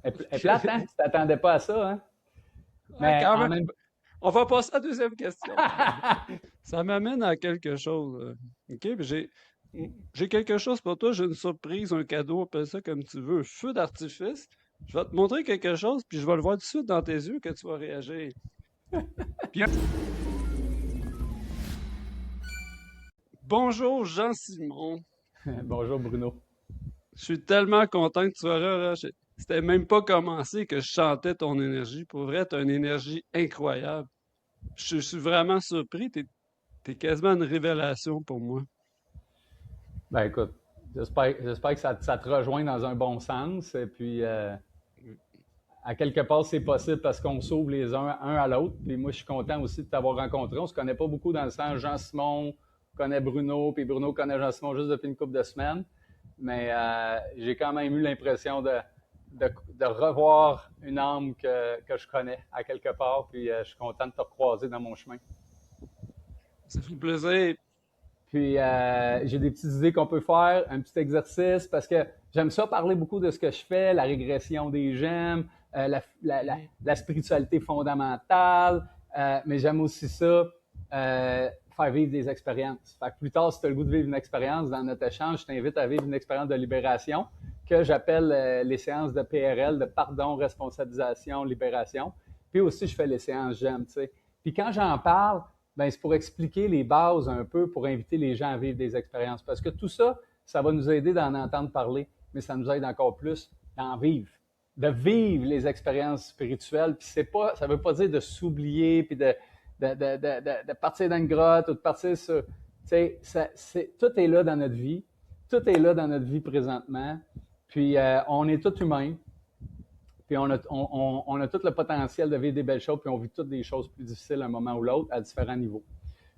Elle est plate, hein? Tu t'attendais pas à ça, hein? Ouais, Mais quand en même. même On va passer à la deuxième question. Ça m'amène à quelque chose. OK? Puis j'ai quelque chose pour toi. J'ai une surprise, un cadeau, appelle ça comme tu veux. Feu d'artifice. Je vais te montrer quelque chose, puis je vais le voir tout de suite dans tes yeux que tu vas réagir. Puis, bonjour Jean-Simon. bonjour Bruno. Je suis tellement content que tu sois là. C'était même pas commencé que je chantais ton énergie. Pour vrai, tu as une énergie incroyable. Je suis vraiment surpris. T'es quasiment une révélation pour moi. Ben écoute, j'espère que ça te rejoint dans un bon sens. Et puis, à quelque part, c'est possible parce qu'on s'ouvre les uns un à l'autre. Puis moi, je suis content aussi de t'avoir rencontré. On se connaît pas beaucoup dans le sens Jean-Simon connaît Bruno, puis Bruno connaît Jean-Simon juste depuis une couple de semaines. Mais j'ai quand même eu l'impression de revoir une âme que je connais à quelque part. Puis je suis content de te recroiser dans mon chemin. Ça fait plaisir. Puis j'ai des petites idées qu'on peut faire, un petit exercice, parce que j'aime ça parler beaucoup de ce que je fais, la régression des gemmes, la spiritualité fondamentale, mais j'aime aussi ça, faire vivre des expériences. Fait que plus tard, si tu as le goût de vivre une expérience dans notre échange, je t'invite à vivre une expérience de libération que j'appelle les séances de PRL, de pardon, responsabilisation, libération. Puis aussi, je fais les séances gemmes, tu sais. Puis quand j'en parle, ben, c'est pour expliquer les bases un peu, pour inviter les gens à vivre des expériences. Parce que tout ça, ça va nous aider d'en entendre parler, mais ça nous aide encore plus d'en vivre, de vivre les expériences spirituelles. Puis c'est pas, ça veut pas dire de s'oublier, puis de partir dans une grotte ou de partir sur... Tu sais, tout est là dans notre vie. Tout est là dans notre vie présentement. Puis on est tous humains. Puis on a tout le potentiel de vivre des belles choses, puis on vit toutes des choses plus difficiles à un moment ou l'autre à différents niveaux.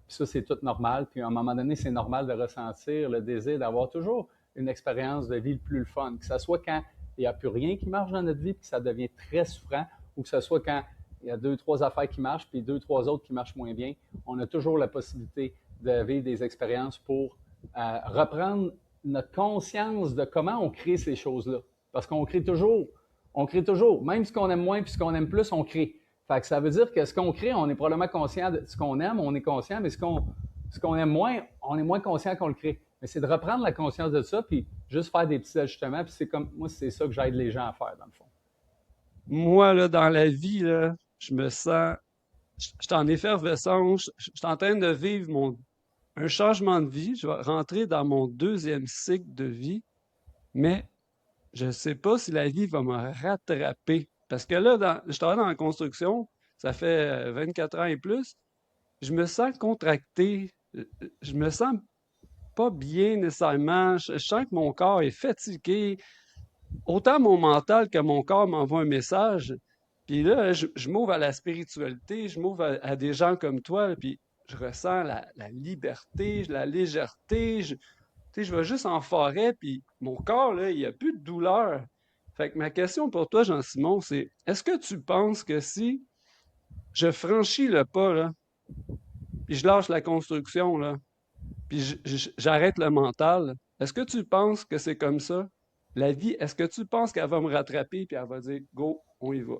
Puis ça, c'est tout normal. Puis à un moment donné, c'est normal de ressentir le désir d'avoir toujours une expérience de vie le plus fun. Que ce soit quand il n'y a plus rien qui marche dans notre vie, puis que ça devient très souffrant, ou que ce soit quand il y a deux, trois affaires qui marchent, puis deux, trois autres qui marchent moins bien. On a toujours la possibilité de vivre des expériences pour reprendre notre conscience de comment on crée ces choses-là. Parce qu'on crée toujours. On crée toujours. Même ce qu'on aime moins puis ce qu'on aime plus, on crée. Fait que ça veut dire que ce qu'on crée, on est probablement conscient de ce qu'on aime, on est conscient, mais ce qu'on aime moins, on est moins conscient qu'on le crée. Mais c'est de reprendre la conscience de ça, puis juste faire des petits ajustements. Puis c'est comme, moi, c'est ça que j'aide les gens à faire, dans le fond. Moi, là, dans la vie, là, je me sens. Je suis en effervescence. Je suis en train de vivre un changement de vie. Je vais rentrer dans mon deuxième cycle de vie, mais je ne sais pas si la vie va me rattraper. Parce que là, je travaille dans la construction, ça fait 24 ans et plus. Je me sens contracté. Je me sens pas bien nécessairement. Je sens que mon corps est fatigué. Autant mon mental que mon corps m'envoie un message. Puis là, je m'ouvre à la spiritualité, je m'ouvre à des gens comme toi, puis je ressens la liberté, la légèreté. Tu sais, je vais juste en forêt, puis mon corps, là, il n'y a plus de douleur. Fait que ma question pour toi, Jean-Simon, c'est est-ce que tu penses que si je franchis le pas, là, puis je lâche la construction, là, puis j'arrête le mental, est-ce que tu penses que c'est comme ça? La vie, est-ce que tu penses qu'elle va me rattraper puis elle va dire go, on y va?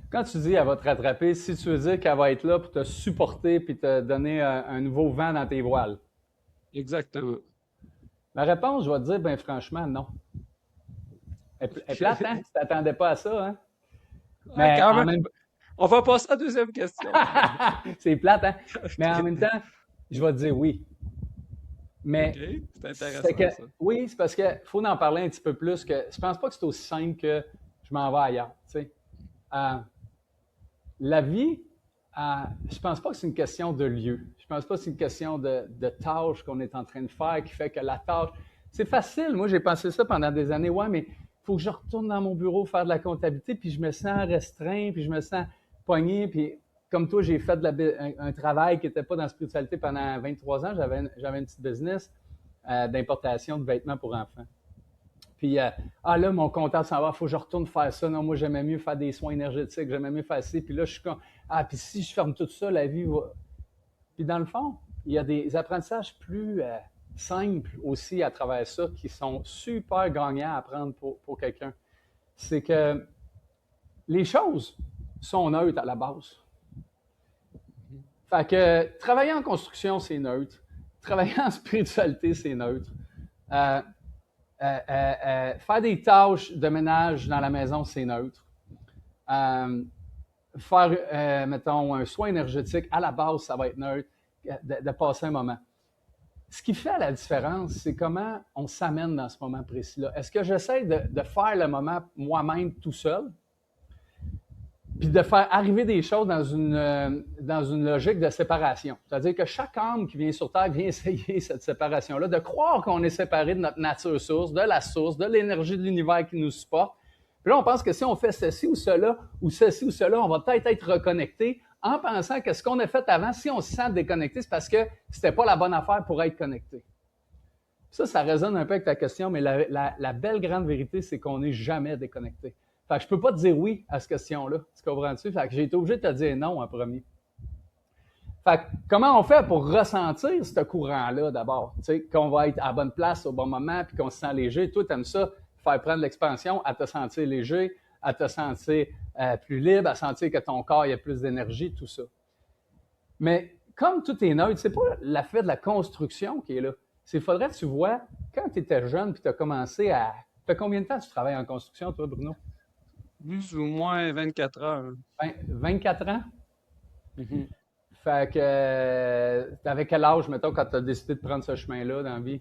Quand tu dis elle va te rattraper, si tu veux dire qu'elle va être là pour te supporter puis te donner un nouveau vent dans tes voiles. Exactement. Ma réponse, je vais te dire, ben franchement, non. Elle est plate, hein? Tu t'attendais pas à ça, hein? Ouais, Mais quand en même. même On va passer à la deuxième question. c'est plate, hein? Mais en OK. même temps, je vais te dire oui. OK. Mais C'est c'est que intéressant, ça. oui, c'est parce qu'il faut en parler un petit peu plus que je pense pas que c'est aussi simple que je m'en vais ailleurs. Tu sais. Euh, la vie, je pense pas que c'est une question de lieu. Je pense pas que c'est une question de tâche qu'on est en train de faire qui fait que la tâche. C'est facile. Moi, j'ai pensé ça pendant des années. Ouais, mais il faut que je retourne dans mon bureau faire de la comptabilité, puis je me sens restreint, puis je me sens pogné, puis comme toi, j'ai fait un travail qui n'était pas dans la spiritualité pendant 23 ans. J'avais une petite business d'importation de vêtements pour enfants. Puis, là, mon comptable s'en va, il faut que je retourne faire ça. Non, moi, j'aimais mieux faire des soins énergétiques, j'aimais mieux faire ci. Puis là, je suis comme, puis si je ferme tout ça, la vie va. Puis dans le fond, il y a des apprentissages plus simples aussi à travers ça qui sont super gagnants à apprendre pour quelqu'un. c'est que les choses sont neutres à la base. Fait que travailler en construction, c'est neutre. Travailler en spiritualité, c'est neutre. Faire des tâches de ménage dans la maison, c'est neutre. Faire, mettons, un soin énergétique, à la base, ça va être neutre, de passer un moment. Ce qui fait la différence, c'est comment on s'amène dans ce moment précis-là. Est-ce que j'essaie de faire le moment moi-même tout seul, puis de faire arriver des choses dans une logique de séparation? C'est-à-dire que chaque âme qui vient sur Terre vient essayer cette séparation-là, de croire qu'on est séparé de notre nature source, de l'énergie de l'univers qui nous supporte. Puis là, on pense que si on fait ceci ou cela, on va peut-être être reconnecté en pensant que ce qu'on a fait avant, si on se sent déconnecté, c'est parce que c'était pas la bonne affaire pour être connecté. Ça résonne un peu avec ta question, mais la belle grande vérité, c'est qu'on n'est jamais déconnecté. Fait que je peux pas te dire oui à cette question-là. Tu comprends-tu? Fait que j'ai été obligé de te dire non en premier. Fait que comment on fait pour ressentir ce courant-là d'abord? Tu sais, qu'on va être à la bonne place au bon moment puis qu'on se sent léger. Toi, tu aimes ça, faire prendre l'expansion, à te sentir léger, à te sentir plus libre, à sentir que ton corps il y a plus d'énergie, tout ça. Mais comme tout est neutre, c'est pas l'effet de la construction qui est là. Il faudrait que tu vois, quand tu étais jeune puis tu as commencé à... Ça fait combien de temps tu travailles en construction, toi, Bruno? Plus ou moins 24 heures. 24 ans? Mm-hmm. Fait que t'avais quel âge, mettons, quand tu as décidé de prendre ce chemin-là dans la vie?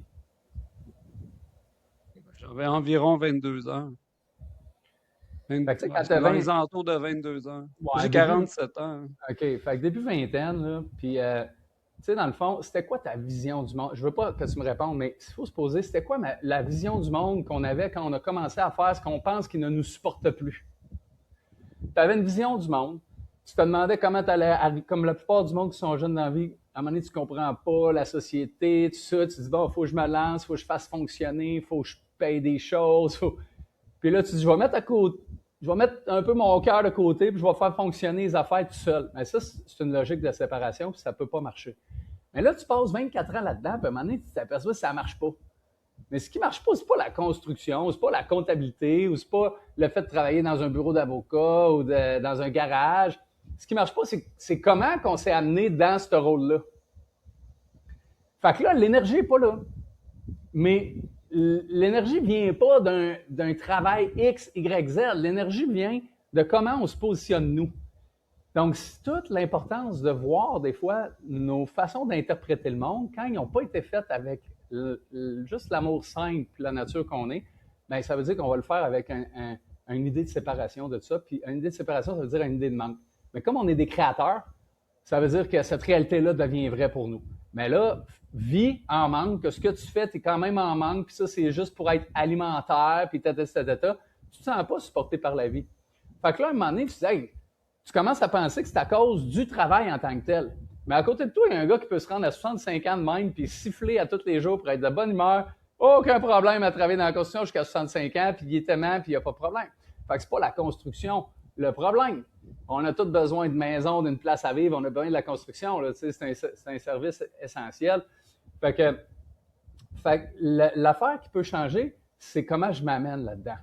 J'avais environ 22 ans. Fait que, quand dans les alentours de 22 ans. Ouais, j'ai 47 ans. OK. Fait que début vingtaine, là, puis, tu sais, dans le fond, c'était quoi ta vision du monde? Je veux pas que tu me répondes, mais il faut se poser, c'était quoi la vision du monde qu'on avait quand on a commencé à faire ce qu'on pense qui ne nous supporte plus? Tu avais une vision du monde. Tu te demandais comment tu allais, comme la plupart du monde qui sont jeunes dans la vie, à un moment donné, tu comprends pas la société, tout ça. Tu te dis, bon, il faut que je me lance, il faut que je fasse fonctionner, il faut que je paye des choses. Puis là, tu te dis, je vais mettre un peu mon cœur de côté, puis je vais faire fonctionner les affaires tout seul. Mais ça, c'est une logique de séparation, puis ça peut pas marcher. Mais là, tu passes 24 ans là-dedans, puis à un moment donné, tu t'aperçois que ça marche pas. Mais ce qui marche pas, c'est pas la construction, c'est pas la comptabilité, ou c'est pas le fait de travailler dans un bureau d'avocat ou dans un garage. Ce qui marche pas, c'est comment qu'on s'est amené dans ce rôle-là. Fait que là, l'énergie est pas là. Mais l'énergie vient pas d'un travail X, Y, Z. L'énergie vient de comment on se positionne nous. Donc, c'est toute l'importance de voir des fois nos façons d'interpréter le monde quand ils n'ont pas été faites avec juste l'amour simple et la nature qu'on est, bien, ça veut dire qu'on va le faire avec une idée de séparation de ça. Puis une idée de séparation, ça veut dire une idée de manque. Mais comme on est des créateurs, ça veut dire que cette réalité-là devient vraie pour nous. Mais là, vis en manque, que ce que tu fais, tu es quand même en manque, puis ça, c'est juste pour être alimentaire, puis tata. Tu ne te sens pas supporté par la vie. Fait que là, à un moment donné, tu dis, hey, tu commences à penser que c'est à cause du travail en tant que tel. Mais à côté de toi, il y a un gars qui peut se rendre à 65 ans de même, puis siffler à tous les jours pour être de bonne humeur. Aucun problème à travailler dans la construction jusqu'à 65 ans, puis il est aimant, puis il n'y a pas de problème. Fait que c'est pas la construction le problème. On a tous besoin de maison, d'une place à vivre, on a besoin de la construction. Là, c'est un service essentiel. Fait que l'affaire qui peut changer, c'est comment je m'amène là-dedans.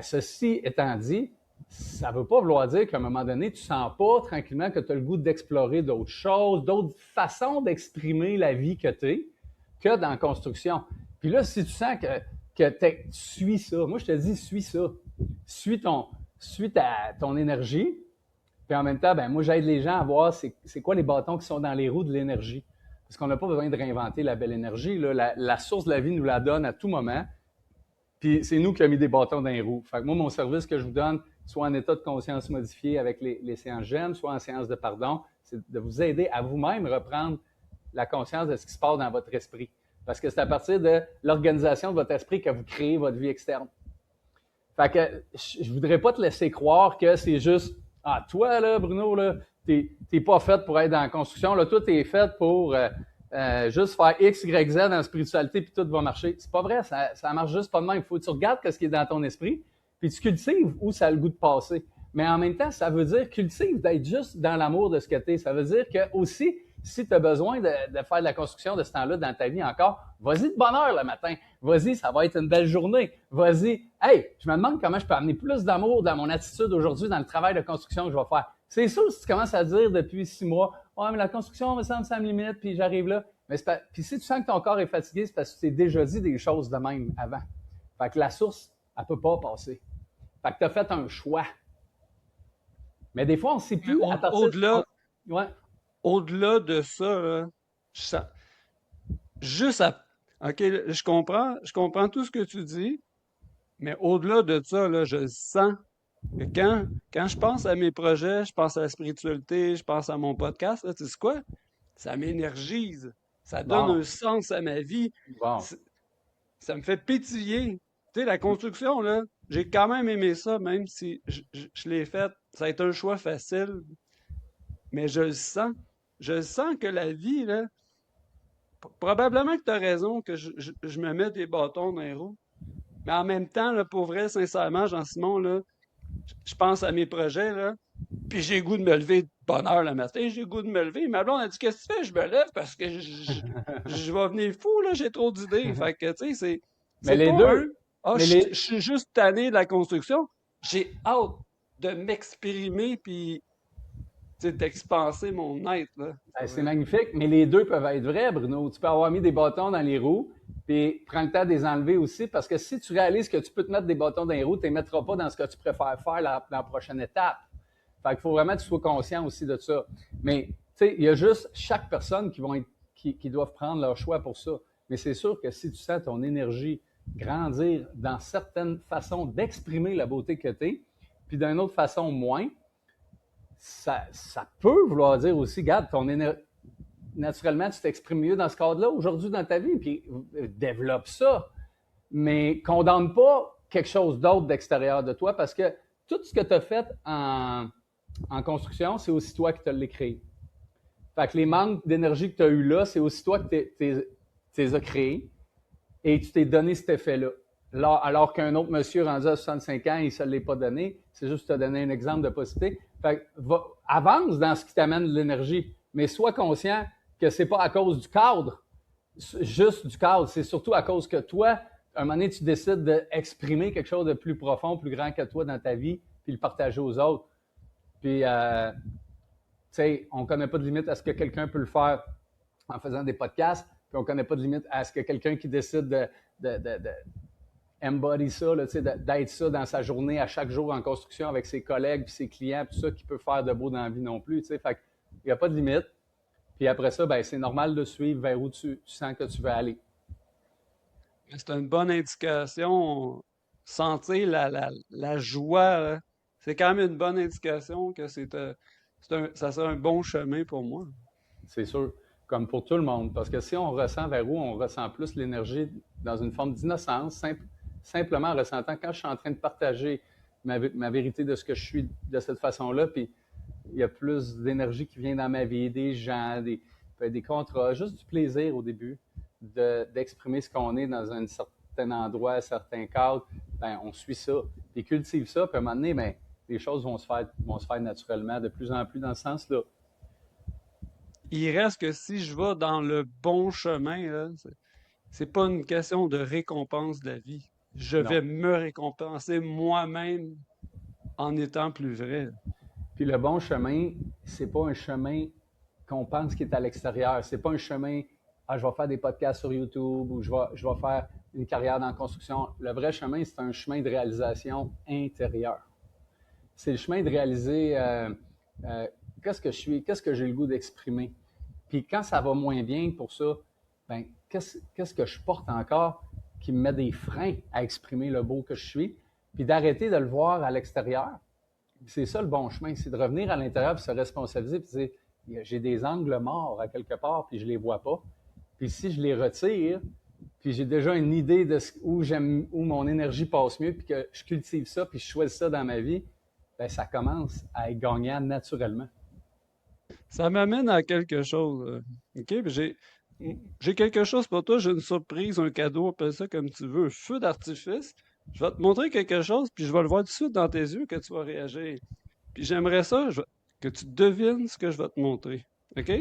Ceci étant dit, ça ne veut pas vouloir dire qu'à un moment donné, tu ne sens pas tranquillement que tu as le goût d'explorer d'autres choses, d'autres façons d'exprimer la vie que tu es, que dans la construction. Puis là, si tu sens que tu suis ça, moi je te dis, suis ça. Suis ton énergie. Puis en même temps, ben moi j'aide les gens à voir c'est quoi les bâtons qui sont dans les roues de l'énergie. Parce qu'on n'a pas besoin de réinventer la belle énergie. Là. La source de la vie nous la donne à tout moment. Puis c'est nous qui avons mis des bâtons dans les roues. Fait que moi, mon service que je vous donne, soit en état de conscience modifié avec les séances GEM, soit en séance de pardon, c'est de vous aider à vous-même reprendre la conscience de ce qui se passe dans votre esprit. Parce que c'est à partir de l'organisation de votre esprit que vous créez votre vie externe. Fait que je voudrais pas te laisser croire que c'est juste « Ah, toi, là, Bruno, là, t'es pas fait pour être dans la construction. Là, toi, t'es fait pour juste faire X, Y, Z dans la spiritualité puis tout va marcher. » C'est pas vrai, ça marche juste pas de même. Il faut que tu regardes ce qui est dans ton esprit puis tu cultives où ça a le goût de passer. Mais en même temps, ça veut dire cultive d'être juste dans l'amour de ce que t'es. Ça veut dire que aussi, Si tu as besoin de faire de la construction de ce temps-là dans ta vie encore, vas-y de bonne heure le matin. Vas-y, ça va être une belle journée. Vas-y. Hey, je me demande comment je peux amener plus d'amour dans mon attitude aujourd'hui dans le travail de construction que je vais faire. C'est sûr, si tu commences à dire depuis 6 mois, ouais, mais la construction me semble, ça me limite, puis j'arrive là. Mais puis si tu sens que ton corps est fatigué, c'est parce que tu t'es déjà dit des choses de même avant. Fait que la source, elle peut pas passer. Fait que tu as fait un choix. Mais des fois, on ne sait plus à partir Au-delà, ouais. au-delà de ça, là, juste à. OK, là, je comprends tout ce que tu dis, mais au-delà de ça, là, je sens que quand je pense à mes projets, je pense à la spiritualité, je pense à mon podcast, là, tu sais quoi? Ça m'énergise. Ça donne Bon, un sens à ma vie. bon. Ça me fait pétiller. Tu sais, la construction, là, j'ai quand même aimé ça, même si je l'ai fait. Ça a été un choix facile, mais je le sens. Je sens que la vie, là, probablement que tu as raison que je me mets des bâtons dans les roues. Mais en même temps, là, pour vrai, sincèrement, Jean-Simon, là, je pense à mes projets, là, puis j'ai le goût de me lever de bonne heure le matin, j'ai le goût de me lever. Ma blonde a dit, qu'est-ce que tu fais? Je me lève parce que je vais venir fou, là, j'ai trop d'idées. Fait que, tu sais, Mais c'est les pas deux, mais je les, suis juste tanné de la construction. J'ai hâte de m'exprimer puis, tu sais, d'expanser mon être, là. c'est magnifique, mais les deux peuvent être vrais, Bruno. Tu peux avoir mis des bâtons dans les roues, puis prends le temps de les enlever aussi, parce que si tu réalises que tu peux te mettre des bâtons dans les roues, tu ne les mettras pas dans ce que tu préfères faire la prochaine étape. Fait qu'il faut vraiment que tu sois conscient aussi de ça. Mais, tu sais, il y a juste chaque personne qui doivent prendre leur choix pour ça. Mais c'est sûr que si tu sens ton énergie grandir dans certaines façons d'exprimer la beauté que tu es, puis d'une autre façon moins, ça peut vouloir dire aussi, regarde, naturellement, tu t'exprimes mieux dans ce cadre-là aujourd'hui dans ta vie, puis développe ça. Mais condamne pas quelque chose d'autre d'extérieur de toi parce que tout ce que tu as fait en construction, c'est aussi toi qui te l'as créé. Fait que les manques d'énergie que tu as eu là, c'est aussi toi qui les as créés et tu t'es donné cet effet-là. Alors qu'un autre monsieur rendu à 65 ans, il ne se l'est pas donné. C'est juste te donner un exemple de possibilité. Fait que avance dans ce qui t'amène de l'énergie, mais sois conscient que c'est pas à cause du cadre, juste du cadre. C'est surtout à cause que toi, à un moment donné, tu décides d'exprimer quelque chose de plus profond, plus grand que toi dans ta vie, puis le partager aux autres. Puis, tu sais, on ne connaît pas de limite à ce que quelqu'un peut le faire en faisant des podcasts, puis on ne connaît pas de limite à ce que quelqu'un qui décide de embody ça, d'être ça dans sa journée à chaque jour en construction avec ses collègues, puis ses clients, puis tout ça, qui peut faire de beau dans la vie non plus. Fait qu'il n'y a pas de limite. Puis après ça, ben, c'est normal de suivre vers où tu sens que tu veux aller. C'est une bonne indication. Sentir la joie, là, c'est quand même une bonne indication que ça serait un bon chemin pour moi. C'est sûr, comme pour tout le monde. Parce que si on ressent vers où on ressent plus l'énergie dans une forme d'innocence, simplement en ressentant quand je suis en train de partager ma vérité de ce que je suis de cette façon-là, puis il y a plus d'énergie qui vient dans ma vie, des gens, des contrats, juste du plaisir au début d'exprimer ce qu'on est dans un certain endroit, un certain cadre, ben, on suit ça, puis cultive ça, puis à un moment donné, ben, les choses vont se faire naturellement de plus en plus dans ce sens-là. Il reste que si je vais dans le bon chemin, là, c'est pas une question de récompense de la vie. Je Non. vais me récompenser moi-même en étant plus vrai. Puis le bon chemin, c'est pas un chemin qu'on pense qui est à l'extérieur. C'est pas un chemin, je vais faire des podcasts sur YouTube ou je vais faire une carrière dans la construction. Le vrai chemin, c'est un chemin de réalisation intérieure. C'est le chemin de réaliser qu'est-ce que je suis, qu'est-ce que j'ai le goût d'exprimer. Puis quand ça va moins bien pour ça, ben, qu'est-ce que je porte encore qui me met des freins à exprimer le beau que je suis, puis d'arrêter de le voir à l'extérieur. C'est ça le bon chemin, c'est de revenir à l'intérieur puis se responsabiliser puis dire j'ai des angles morts à quelque part puis je les vois pas. Puis si je les retire, puis j'ai déjà une idée de où mon énergie passe mieux puis que je cultive ça puis je choisis ça dans ma vie, ben ça commence à être gagnant naturellement. Ça m'amène à quelque chose. OK? Puis j'ai quelque chose pour toi. J'ai une surprise, un cadeau, appelle ça comme tu veux. Feu d'artifice. Je vais te montrer quelque chose, puis je vais le voir tout de suite dans tes yeux que tu vas réagir. Puis j'aimerais ça que tu devines ce que je vais te montrer. OK?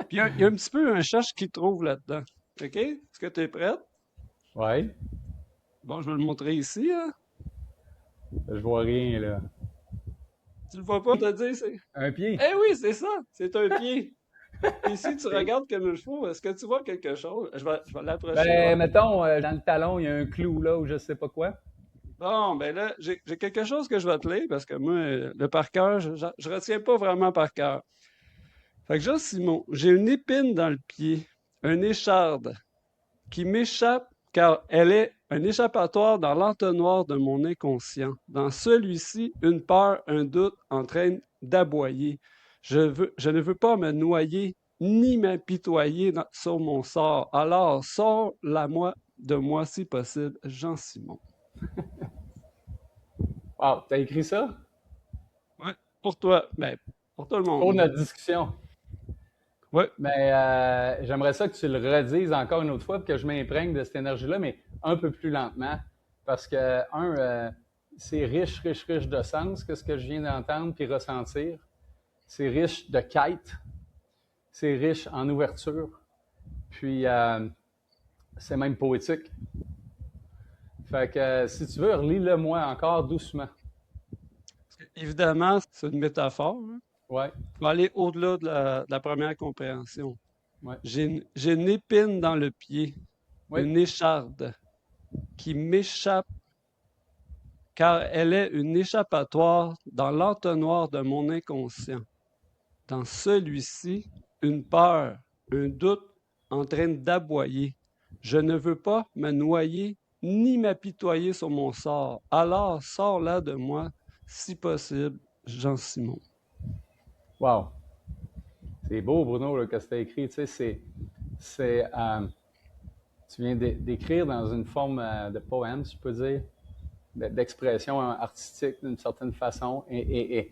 Puis il y a un petit peu un cherche qui trouve là-dedans. OK? Est-ce que tu es prête? Ouais, Bon, je vais le montrer ici, hein. je vois rien, là. Tu le vois pas, te dire, c'est. Un pied. Eh oui, c'est ça! C'est un pied. Puis si tu regardes comme il faut, est-ce que tu vois quelque chose? Je vais l'approcher, Ben, voir. mettons, dans le talon, il y a un clou, là, ou je sais pas quoi. Bon, ben là, j'ai quelque chose que je vais te lire parce que moi, le par cœur, je retiens pas vraiment par cœur. Fait que Jean-Simon, j'ai une épine dans le pied, une écharde, qui m'échappe car elle est un échappatoire dans l'entonnoir de mon inconscient. Dans celui-ci, une peur, un doute entraînent d'aboyer. Je ne veux pas me noyer ni m'apitoyer sur mon sort. Alors, sors-la moi de moi si possible, Jean-Simon. Wow, t'as écrit ça? Ouais, pour toi, ben, pour tout le Pour monde. notre discussion. Ouais, Mais j'aimerais ça que tu le redises encore une autre fois, pour que je m'imprègne de cette énergie-là, mais un peu plus lentement. Parce que, c'est riche, riche, riche de sens, que ce que je viens d'entendre puis ressentir. C'est riche de quête. C'est riche en ouverture. Puis, c'est même poétique. Fait que, si tu veux, relis-le-moi encore doucement. évidemment, c'est une métaphore, hein. Ouais, Faut aller au-delà de la première compréhension. ouais, J'ai une épine dans le pied, oui. une écharde qui m'échappe car elle est une échappatoire dans l'entonnoir de mon inconscient. Dans celui-ci, une peur, un doute en train d'aboyer. Je ne veux pas me noyer ni m'apitoyer sur mon sort. Alors sors-la de moi, si possible, Jean-Simon. Wow. C'est beau, Bruno, là, que tu as écrit. Tu sais, tu viens d'écrire dans une forme de poème, si je peux dire, d'expression artistique d'une certaine façon, et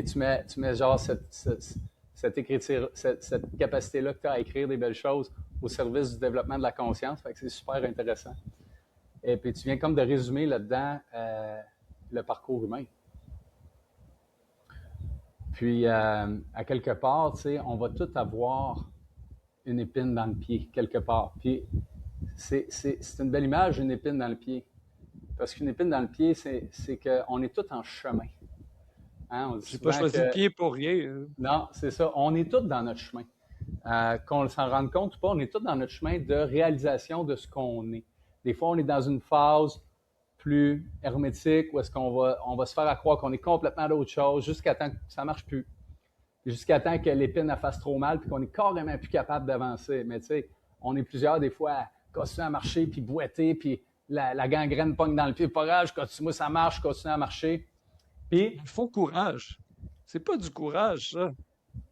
tu mets genre cette écriture, cette capacité-là que tu as à écrire des belles choses au service du développement de la conscience. Fait que c'est super intéressant. Et puis tu viens comme de résumer là-dedans le parcours humain. Puis, à quelque part, tu sais, on va tous avoir une épine dans le pied, quelque part. Puis, c'est une belle image, une épine dans le pied. Parce qu'une épine dans le pied, c'est qu'on est tous en chemin. Hein? On dit J'ai pas souvent choisi le que... pied pour rien, hein. Non, c'est ça. On est tous dans notre chemin. Qu'on s'en rende compte ou pas, on est tous dans notre chemin de réalisation de ce qu'on est. Des fois, on est dans une phase plus hermétique où est-ce on va se faire à croire qu'on est complètement d'autre chose jusqu'à temps que ça ne marche plus. Jusqu'à temps que l'épine elle fasse trop mal puis qu'on est carrément plus capable d'avancer. Mais tu sais, on est plusieurs des fois à continuer à marcher puis boiter puis la gangrène pogne dans le pied. Pas grave, je continue, ça marche, je continue à marcher. Puis, Il faut courage. C'est pas du courage, ça.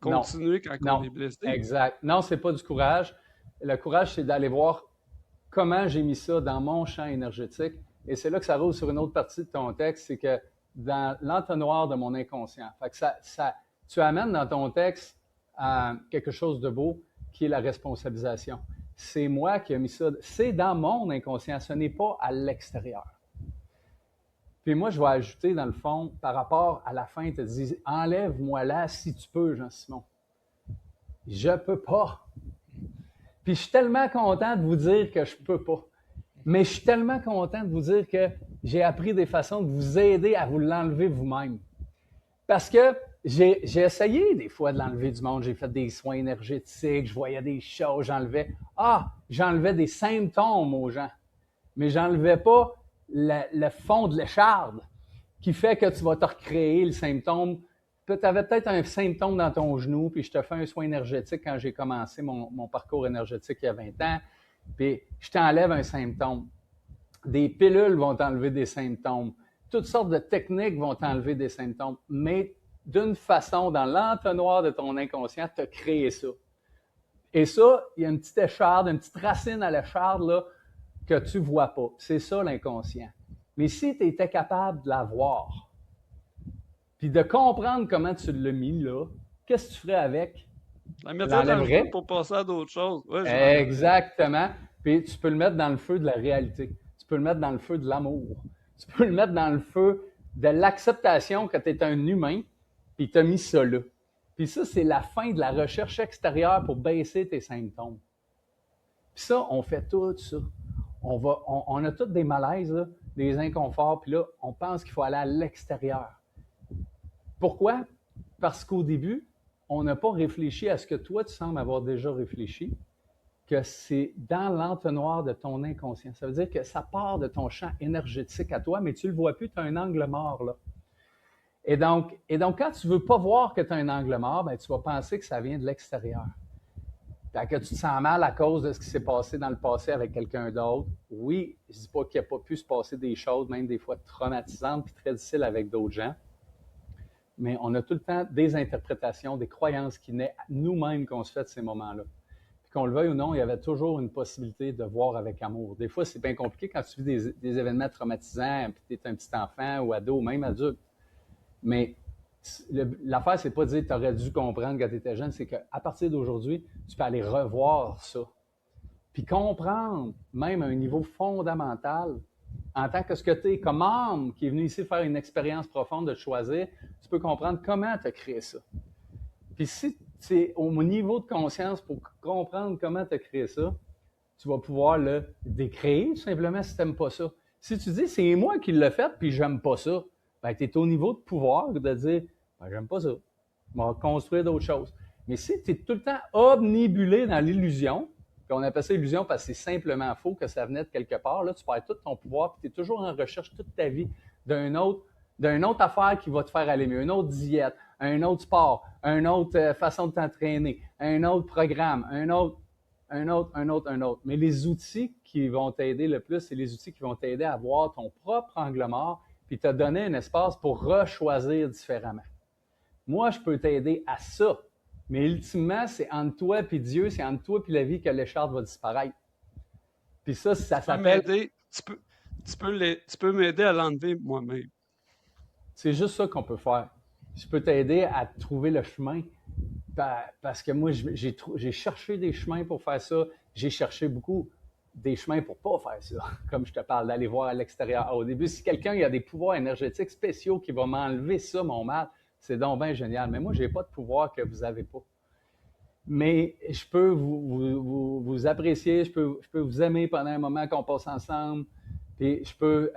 non, Continuer quand on non, est blessé. exact. Non, c'est pas du courage. Le courage, c'est d'aller voir comment j'ai mis ça dans mon champ énergétique. Et c'est là que ça roule sur une autre partie de ton texte, c'est que dans l'entonnoir de mon inconscient. Fait que tu amènes dans ton texte quelque chose de beau qui est la responsabilisation. C'est moi qui ai mis ça, c'est dans mon inconscient, ce n'est pas à l'extérieur. Puis moi, je vais ajouter, dans le fond, par rapport à la fin, tu te dis, enlève-moi là si tu peux, Jean-Simon. Je peux pas. Puis je suis tellement content de vous dire que je peux pas. Mais je suis tellement content de vous dire que j'ai appris des façons de vous aider à vous l'enlever vous-même. Parce que j'ai essayé des fois de l'enlever du monde. J'ai fait des soins énergétiques, je voyais des choses, j'enlevais des symptômes aux gens. Mais j'enlevais pas le fond de l'écharde qui fait que tu vas te recréer le symptôme. Tu avais peut-être un symptôme dans ton genou, puis je te fais un soin énergétique quand j'ai commencé mon parcours énergétique il y a 20 ans, puis je t'enlève un symptôme. Des pilules vont t'enlever des symptômes. Toutes sortes de techniques vont t'enlever des symptômes. Mais d'une façon, dans l'entonnoir de ton inconscient, tu as créé ça. Et ça, il y a une petite écharde, une petite racine à l'écharde là, que tu ne vois pas. C'est ça l'inconscient. Mais si tu étais capable de la voir, puis de comprendre comment tu l'as mis là, qu'est-ce que tu ferais avec? Je la Tu mettrais dans le feu l'enlèverais? pour passer à d'autres choses. Ouais, je l'enlèverais. Exactement. Puis tu peux le mettre dans le feu de la réalité. Tu peux le mettre dans le feu de l'amour. Tu peux le mettre dans le feu de l'acceptation que tu es un humain, puis tu as mis ça là. Puis ça, c'est la fin de la recherche extérieure pour baisser tes symptômes. Puis ça, on fait tout ça. On a tous des malaises, là, des inconforts, puis là, on pense qu'il faut aller à l'extérieur. Pourquoi? Parce qu'au début, on n'a pas réfléchi à ce que toi, tu sembles avoir déjà réfléchi, que c'est dans l'entonnoir de ton inconscient. Ça veut dire que ça part de ton champ énergétique à toi, mais tu ne le vois plus, tu as un angle mort là. Et donc, quand tu ne veux pas voir que tu as un angle mort, ben, tu vas penser que ça vient de l'extérieur. Fait que tu te sens mal à cause de ce qui s'est passé dans le passé avec quelqu'un d'autre. Oui, je ne dis pas qu'il n'y a pas pu se passer des choses, même des fois traumatisantes puis très difficiles avec d'autres gens, mais on a tout le temps des interprétations, des croyances qui naissent nous-mêmes qu'on se fait de ces moments-là. Puis qu'on le veuille ou non, il y avait toujours une possibilité de voir avec amour. Des fois, c'est bien compliqué quand tu vis des événements traumatisants, puis tu es un petit enfant ou ado, ou même adulte. Mais l'affaire, c'est pas de dire que tu aurais dû comprendre quand tu étais jeune, c'est qu'à partir d'aujourd'hui, tu peux aller revoir ça. Puis comprendre, même à un niveau fondamental, en tant que ce que tu es comme âme qui est venu ici faire une expérience profonde de te choisir, tu peux comprendre comment tu as créé ça. Puis si c'est au niveau de conscience pour comprendre comment tu as créé ça, tu vas pouvoir le décréer tout simplement si tu n'aimes pas ça. Si tu dis c'est moi qui l'ai fait puis j'aime pas ça, ben, tu es au niveau de pouvoir de dire ben, j'aime pas ça. On va construire d'autres choses. Mais si tu es tout le temps omnibulé dans l'illusion, puis on appelle ça illusion parce que c'est simplement faux que ça venait de quelque part, là, tu perds tout ton pouvoir, puis tu es toujours en recherche toute ta vie d'une autre affaire qui va te faire aller mieux, une autre diète, un autre sport, une autre façon de t'entraîner, un autre programme, un autre. Mais les outils qui vont t'aider le plus, c'est les outils qui vont t'aider à voir ton propre angle mort puis te donner un espace pour rechoisir différemment. Moi, je peux t'aider à ça. Mais ultimement, c'est entre toi et Dieu, c'est entre toi et la vie que l'écharpe va disparaître. Puis ça s'appelle. Tu peux m'aider à l'enlever moi-même. C'est juste ça qu'on peut faire. Je peux t'aider à trouver le chemin. Parce que moi, j'ai cherché des chemins pour faire ça. J'ai cherché beaucoup des chemins pour pas faire ça. Comme je te parle, d'aller voir à l'extérieur. Au début, si quelqu'un a des pouvoirs énergétiques spéciaux qui vont m'enlever ça, mon mal, c'est donc bien génial. Mais moi, j'ai pas de pouvoir que vous avez pas. Mais je peux vous apprécier, je peux vous aimer pendant un moment qu'on passe ensemble, puis je peux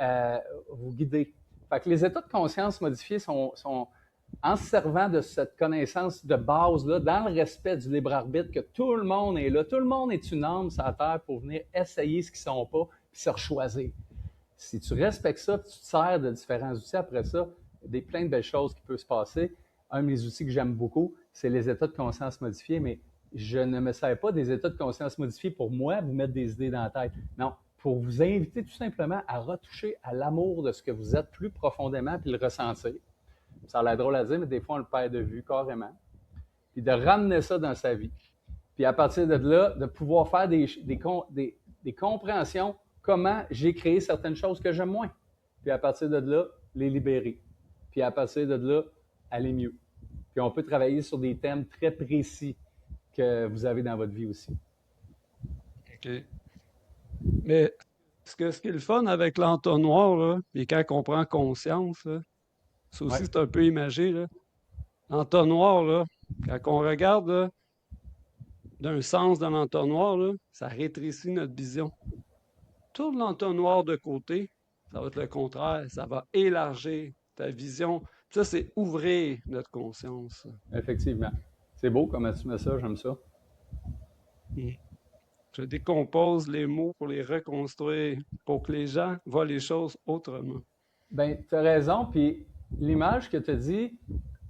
vous guider. Fait que les états de conscience modifiés sont en se servant de cette connaissance de base-là, dans le respect du libre arbitre, que tout le monde est là, tout le monde est une âme sur la Terre pour venir essayer ce qu'ils ne sont pas, puis se rechoisir. Si tu respectes ça, puis tu te sers de différents outils après ça, il y a plein de belles choses qui peuvent se passer. Un de mes outils que j'aime beaucoup, c'est les états de conscience modifiés, mais je ne me sers pas des états de conscience modifiés pour moi, vous mettre des idées dans la tête. Non, pour vous inviter tout simplement à retoucher à l'amour de ce que vous êtes plus profondément, puis le ressentir. Ça a l'air drôle à dire, mais des fois, on le perd de vue carrément. Puis de ramener ça dans sa vie. Puis à partir de là, de pouvoir faire des compréhensions, comment j'ai créé certaines choses que j'aime moins. Puis à partir de là, les libérer. Puis à partir de là, aller mieux. Puis on peut travailler sur des thèmes très précis que vous avez dans votre vie aussi. OK. Mais ce qui est le fun avec l'entonnoir, là, et quand on prend conscience, là, ça aussi, Ouais. c'est un peu imagé, là. L'entonnoir, là, quand on regarde là, d'un sens dans l'entonnoir, là, ça rétrécit notre vision. Tourne l'entonnoir de côté, ça va être le contraire, ça va élargir ta vision. Ça, c'est ouvrir notre conscience. Effectivement. C'est beau comment tu mets ça, j'aime ça. Je décompose les mots pour les reconstruire, pour que les gens voient les choses autrement. Ben, tu as raison. Puis l'image que tu as dit,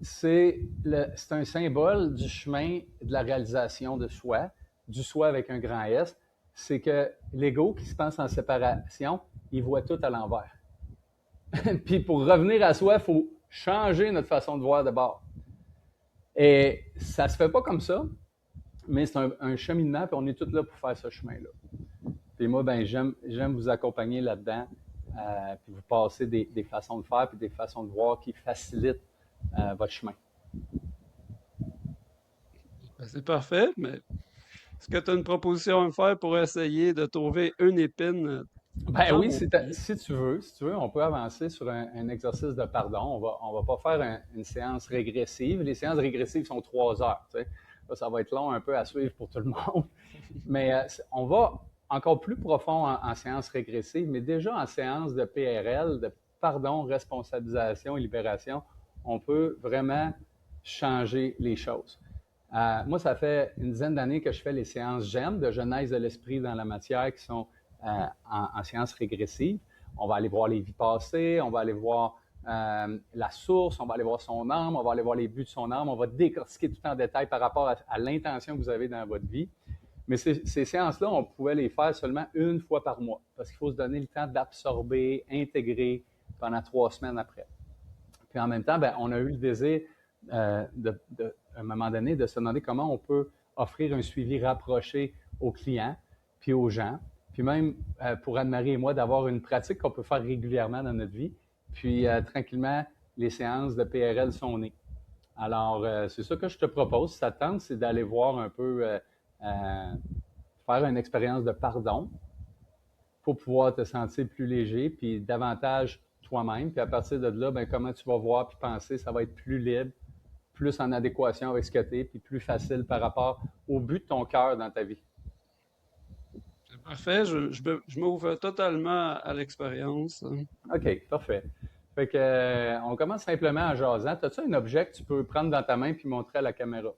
c'est un symbole du chemin de la réalisation de soi, du soi avec un grand S. C'est que l'ego qui se pense en séparation, il voit tout à l'envers. Puis pour revenir à soi, il faut changer notre façon de voir d'abord. Et ça se fait pas comme ça, mais c'est un cheminement, puis on est tous là pour faire ce chemin-là. Puis moi, ben j'aime vous accompagner là-dedans, puis vous passer des façons de faire, puis des façons de voir qui facilitent votre chemin. Ben, c'est parfait, mais est-ce que tu as une proposition à me faire pour essayer de trouver une épine Ben dans oui, mon vie. si tu veux, on peut avancer sur un exercice de pardon. On va pas faire une séance régressive. Les séances régressives sont 3 heures. Tu sais. Là, ça va être long un peu à suivre pour tout le monde. Mais on va encore plus profond en séance régressive, mais déjà en séance de PRL, de pardon, responsabilisation et libération, on peut vraiment changer les choses. Moi, ça fait une dizaine d'années que je fais les séances GEM, de genèse de l'esprit dans la matière, qui sont en séance régressive. On va aller voir les vies passées, on va aller voir la source, on va aller voir son âme, on va aller voir les buts de son âme, on va décortiquer tout en détail par rapport à l'intention que vous avez dans votre vie. Mais ces séances-là, on pouvait les faire seulement une fois par mois, parce qu'il faut se donner le temps d'absorber, intégrer pendant 3 semaines après. Puis en même temps, ben, on a eu le désir, à un moment donné, de se demander comment on peut offrir un suivi rapproché aux clients, puis aux gens, puis même pour Anne-Marie et moi, d'avoir une pratique qu'on peut faire régulièrement dans notre vie. Puis tranquillement, les séances de PRL sont nées. Alors, c'est ça que je te propose. Si ça te tente, c'est d'aller voir un peu, faire une expérience de pardon pour pouvoir te sentir plus léger, puis davantage toi-même. Puis à partir de là, ben, comment tu vas voir puis penser, ça va être plus libre, plus en adéquation avec ce que tu es, puis plus facile par rapport au but de ton cœur dans ta vie. C'est parfait, je m'ouvre totalement à l'expérience. OK, parfait. Fait que, on commence simplement en jasant. As-tu un objet que tu peux prendre dans ta main puis montrer à la caméra?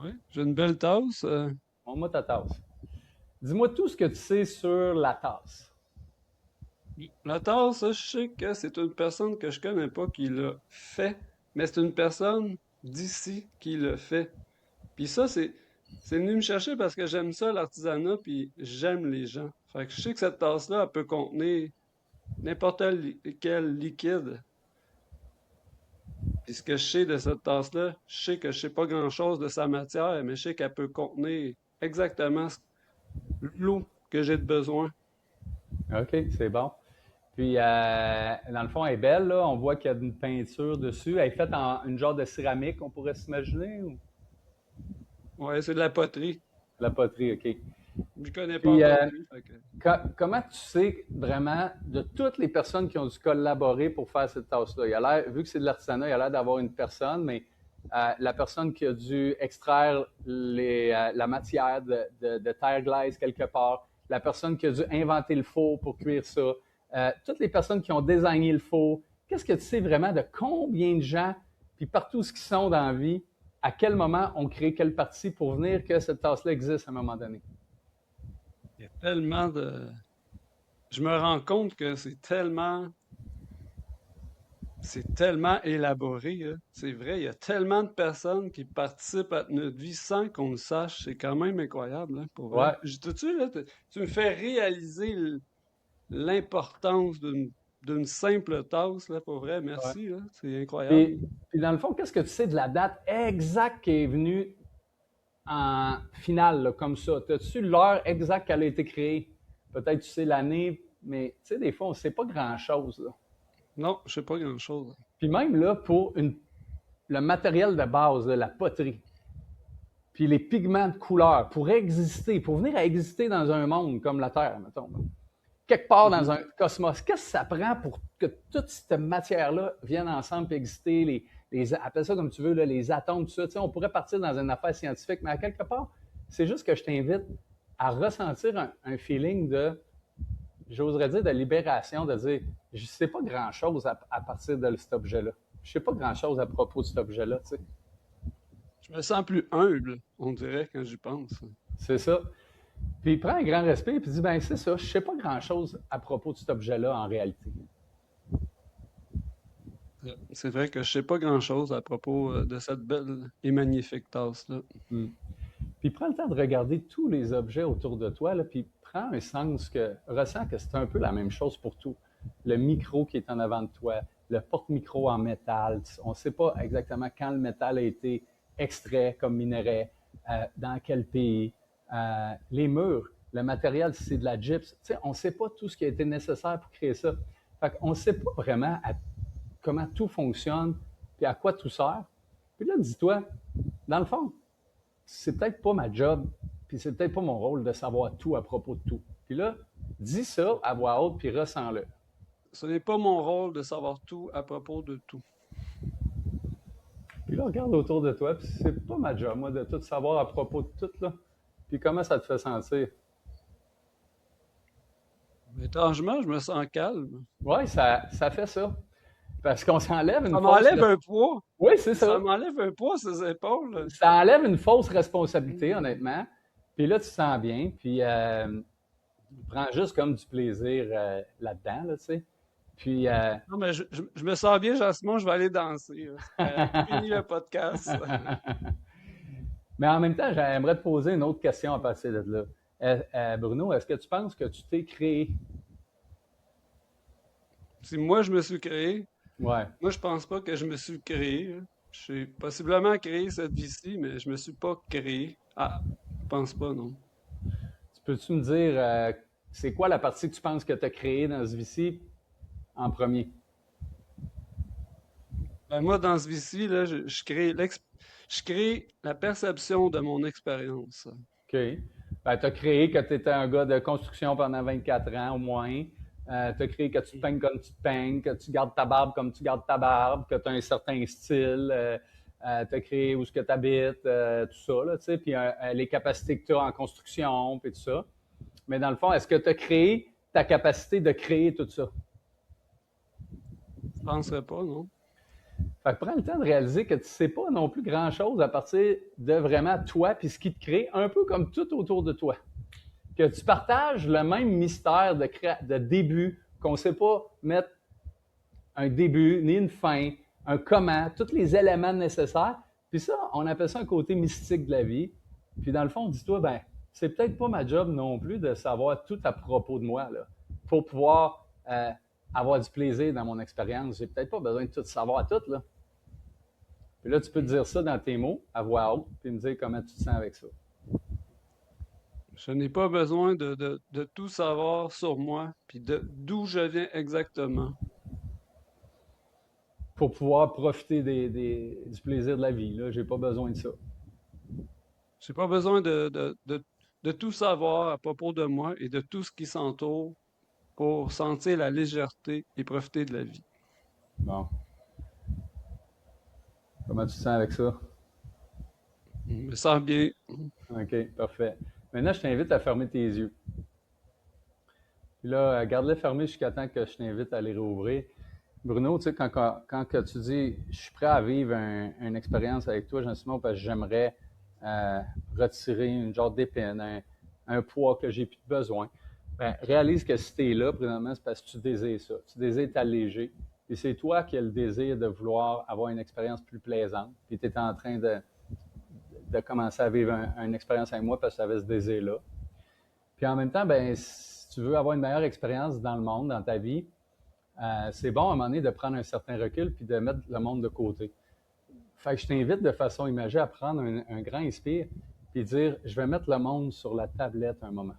Ouais, j'ai une belle tasse. Montre-moi ta tasse. Dis-moi tout ce que tu sais sur la tasse. La tasse, je sais que c'est une personne que je connais pas qui l'a fait, mais c'est une personne d'ici qui le fait. Puis ça, c'est venu me chercher parce que j'aime ça, l'artisanat, puis j'aime les gens. Fait que je sais que cette tasse-là, elle peut contenir n'importe quel liquide. Puis ce que je sais de cette tasse-là, je sais que je sais pas grand-chose de sa matière, mais je sais qu'elle peut contenir exactement l'eau que j'ai de besoin. OK, c'est bon. Puis, dans le fond, elle est belle, là. On voit qu'il y a une peinture dessus. Elle est faite en une genre de céramique, on pourrait s'imaginer, ou Ouais, c'est de la poterie. la poterie, OK. Je connais pas Puis, encore mieux. Fait que... comment tu sais vraiment de toutes les personnes qui ont dû collaborer pour faire cette tasse-là? Il a l'air, vu que c'est de l'artisanat, il a l'air d'avoir une personne, mais la personne qui a dû extraire la matière de terre glaise quelque part, la personne qui a dû inventer le four pour cuire ça, toutes les personnes qui ont désigné le four, qu'est-ce que tu sais vraiment de combien de gens, puis partout ce qu'ils sont dans la vie, à quel moment on crée quelle partie pour venir que cette tasse-là existe à un moment donné? Il y a tellement de... Je me rends compte que c'est tellement élaboré, là. C'est vrai, il y a tellement de personnes qui participent à notre vie sans qu'on le sache. C'est quand même incroyable, hein, pour vrai. Ouais. Tu là, tu me fais réaliser l'importance d'une simple tasse, là, pour vrai. Ouais. Merci, là. C'est incroyable. Puis dans le fond, qu'est-ce que tu sais de la date exacte qui est venue en finale, là, comme ça? As-tu l'heure exacte qu'elle a été créée? Peut-être tu sais l'année, mais tu sais, des fois, on ne sait pas grand-chose, là. Non, je sais pas grand-chose. Puis même là, pour le matériel de base, là, la poterie, puis les pigments de couleur, pour exister, pour venir à exister dans un monde comme la Terre, mettons, là, quelque part dans Mhm. un cosmos, qu'est-ce que ça prend pour que toute cette matière-là vienne ensemble et exister, appelle ça comme tu veux, là, les atomes, tout ça. Tu sais, on pourrait partir dans une affaire scientifique, mais à quelque part, c'est juste que je t'invite à ressentir un feeling de, j'oserais dire, de libération, de dire, je ne sais pas grand-chose à partir de cet objet-là. Je ne sais pas grand-chose à propos de cet objet-là, tu sais. Je me sens plus humble, on dirait, quand j'y pense. C'est ça. Puis prends un grand respect et puis dis, ben c'est ça, je ne sais pas grand-chose à propos de cet objet-là en réalité. C'est vrai que je sais pas grand-chose à propos de cette belle et magnifique tasse-là. Mm. Puis prends le temps de regarder tous les objets autour de toi, là, puis prends un sens ressens que c'est un peu la même chose pour tout. Le micro qui est en avant de toi, le porte-micro en métal, on ne sait pas exactement quand le métal a été extrait comme minerai, dans quel pays. Les murs, le matériel, si c'est de la gypse, on ne sait pas tout ce qui a été nécessaire pour créer ça. Fait qu'on ne sait pas vraiment comment tout fonctionne, puis à quoi tout sert. Puis là, dis-toi, dans le fond, c'est peut-être pas ma job, puis c'est peut-être pas mon rôle de savoir tout à propos de tout. Puis là, dis ça à voix haute, puis ressens-le. Ce n'est pas mon rôle de savoir tout à propos de tout. Puis là, regarde autour de toi, puis c'est pas ma job, moi, de tout savoir à propos de tout, là. Puis comment ça te fait sentir? Étrangement, je me sens calme. Oui, ça fait ça. Parce qu'on s'enlève une Ça fausse... m'enlève un poids. Oui, c'est Ça ça. m'enlève un poids, ses épaules. Ça enlève une fausse responsabilité, Mm. honnêtement. Puis là, tu te sens bien, puis prends juste comme du plaisir là-dedans, là, tu sais. Puis, Non, mais je me sens bien, Jasmine, je vais aller danser. Fini le podcast. mais en même temps, j'aimerais te poser une autre question à passer de là. Bruno, est-ce que tu penses que tu t'es créé? Si moi je me suis créé, Ouais. moi je pense pas que je me suis créé. J'ai possiblement créé cette vie-ci, mais je me suis pas créé. Ah, je pense pas, non. Peux-tu me dire, c'est quoi la partie que tu penses que tu as créée dans ce vie-ci en premier? Ben, moi, dans ce vie-ci, là, je crée la perception de mon expérience. OK. Ben, tu as créé que tu étais un gars de construction pendant 24 ans au moins. Tu as créé que tu te peignes comme tu te peignes, que tu gardes ta barbe comme tu gardes ta barbe, que tu as un certain style. Tu as créé où ce que tu habites, tout ça, là, tu sais, puis les capacités que tu as en construction, puis tout ça. Mais dans le fond, est-ce que tu as créé ta capacité de créer tout ça? Je penserais pas, non? Fait que prends le temps de réaliser que tu ne sais pas non plus grand-chose à partir de vraiment toi puis ce qui te crée, un peu comme tout autour de toi. Que tu partages le même mystère de début, qu'on ne sait pas mettre un début ni une fin, un comment, tous les éléments nécessaires. Puis ça, on appelle ça un côté mystique de la vie. Puis dans le fond, dis-toi, ben, c'est peut-être pas ma job non plus de savoir tout à propos de moi, là, pour pouvoir avoir du plaisir dans mon expérience. J'ai peut-être pas besoin de tout savoir tout, là. Puis là, tu peux te dire ça dans tes mots, à voix haute, puis me dire comment tu te sens avec ça. Je n'ai pas besoin de tout savoir sur moi, puis d'où je viens exactement. Pour pouvoir profiter du plaisir de la vie, là, j'ai pas besoin de ça. J'ai pas besoin de tout savoir à propos de moi et de tout ce qui s'entoure pour sentir la légèreté et profiter de la vie. Bon. Comment tu te sens avec ça? Je me sens bien. OK, parfait. Maintenant, je t'invite à fermer tes yeux. Puis là, garde-les fermés jusqu'à temps que je t'invite à les rouvrir. Bruno, tu sais, quand que tu dis « je suis prêt à vivre une expérience avec toi, Jean-Simon, parce que j'aimerais retirer une genre d'épine, un poids que j'ai plus besoin », ben, réalise que si tu es là, présentement, c'est parce que tu désires ça. Tu désires t'alléger. Et c'est toi qui as le désir de vouloir avoir une expérience plus plaisante. Puis tu es en train de commencer à vivre une expérience avec moi parce que tu avais ce désir-là. Puis en même temps, ben, si tu veux avoir une meilleure expérience dans le monde, dans ta vie, c'est bon à un moment donné de prendre un certain recul puis de mettre le monde de côté. Fait que je t'invite de façon imagée à prendre un grand inspire puis dire je vais mettre le monde sur la tablette un moment.